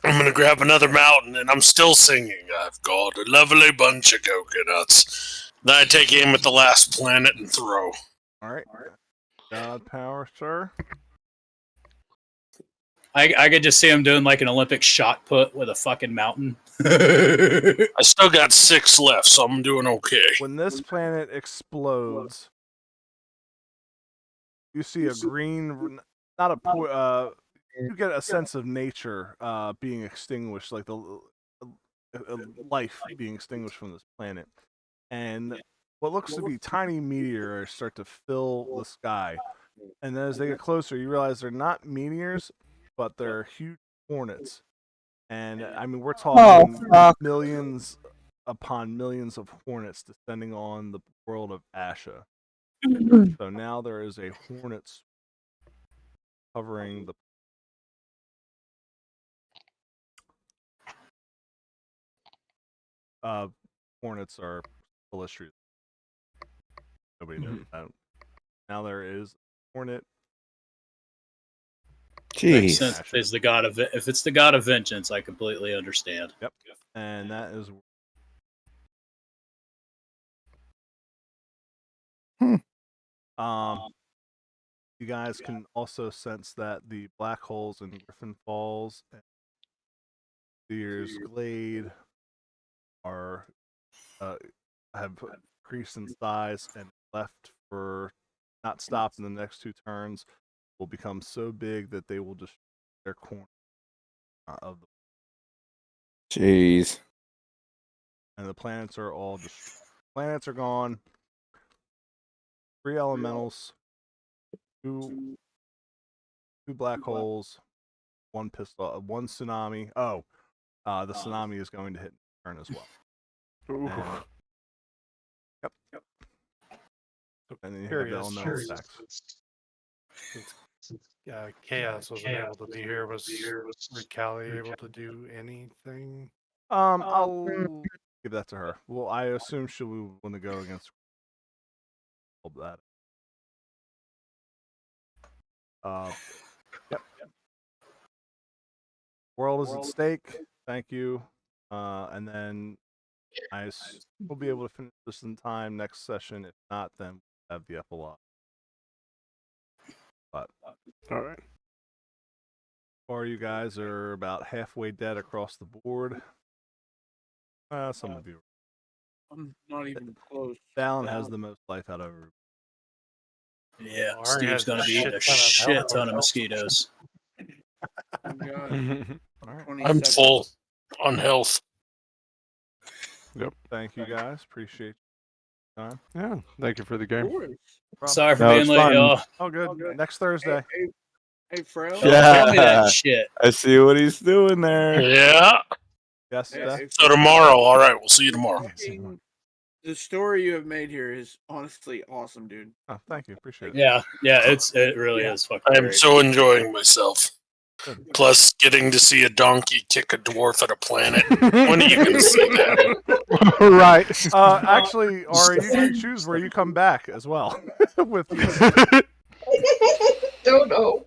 I'm gonna grab another mountain, and I'm still singing. I've got a lovely bunch of coconuts. Then I take aim at the last planet and throw. All right. God power, sir. I could just see him doing like an Olympic shot put with a fucking mountain. I still got 6 left, so I'm doing okay. When this planet explodes, you see a green, not a you get a sense of nature being extinguished, like the life being extinguished from this planet, and what looks to be tiny meteors start to fill the sky. And then as they get closer, you realize they're not meteors, but they're huge hornets. And I mean, we're talking millions upon millions of hornets descending on the world of Asha. So now there is a hornet covering the. Hornets are Callistria. Nobody knows that. Now there is Hornet. Makes Jeez. sense. If it's the god of vengeance, I completely understand. Yep. And that is. You guys can also sense that the black holes in Griffin Falls and Sears Glade are have increased in size and left for not stopped in the next 2 turns will become so big that they will destroy their corner of the. Jeez. And the planets are all destroyed. Planets are gone. 3 elementals, two black holes, 1 pistol, 1 tsunami. Oh, the tsunami is going to hit turn as well. Ooh. Yep. And then you have the Curious, elemental attacks. Since Chaos wasn't able to be here, was Recali able to do anything? I'll give that to her. Well, I assume she will want to go against all that. Yep. World is at stake. Thank you. And then we'll be able to finish this in time next session. If not, then we'll have the epilogue. But All right. far you guys are about halfway dead across the board. Some of you. I'm not even close. Dallin has the most life out of everybody. Yeah, Ari Steve's has gonna a be eating a shit shit ton of ton of mosquitoes. I've got All right. 20 I'm seconds. full on health. Thank you guys. Appreciate your time. Yeah. Thank you for the game. Of course. Sorry for No, being it's late, fun. y'all. Oh, good. All good. Next Thursday. Hey, Frail. Tell me Yeah. that shit. I see what he's doing there. Yeah. Yes, Hey, Steph? hey, So tomorrow, all right. We'll see you tomorrow. fucking- The story you have made here is honestly awesome, dude. Oh, thank you. Appreciate it. Yeah, it really is fucking I am great. so enjoying myself. Good. Plus, getting to see a donkey kick a dwarf at a planet. When are you going to see that? Right. Actually, Ari, you can choose where you come back as well. With Don't know.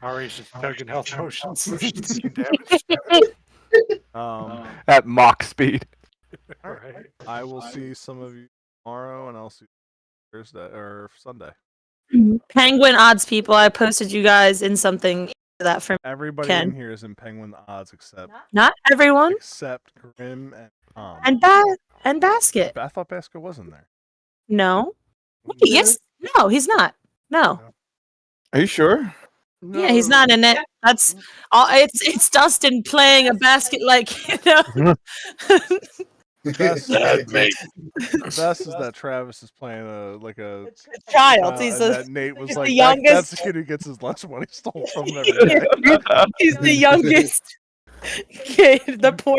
Ari's just chugging health potions. Taking damage. At mock speed. All right. I will see some of you tomorrow, and I'll see you Thursday or Sunday. Penguin odds people, I posted you guys in something that from Everybody Ken. in here is in Penguin odds except Not everyone. Grim and Tom. And Basket. I thought Basket was in there. No. Wait, yes. No, he's not. No. Are you sure? Yeah, he's not in it. That's all. It's Dustin playing a basket like The best, Mate. the best is that Travis is playing a child. He's and a, that Nate was he's like, the that's youngest. the kid who gets his lunch money stolen from him every day. He's the youngest kid. The poor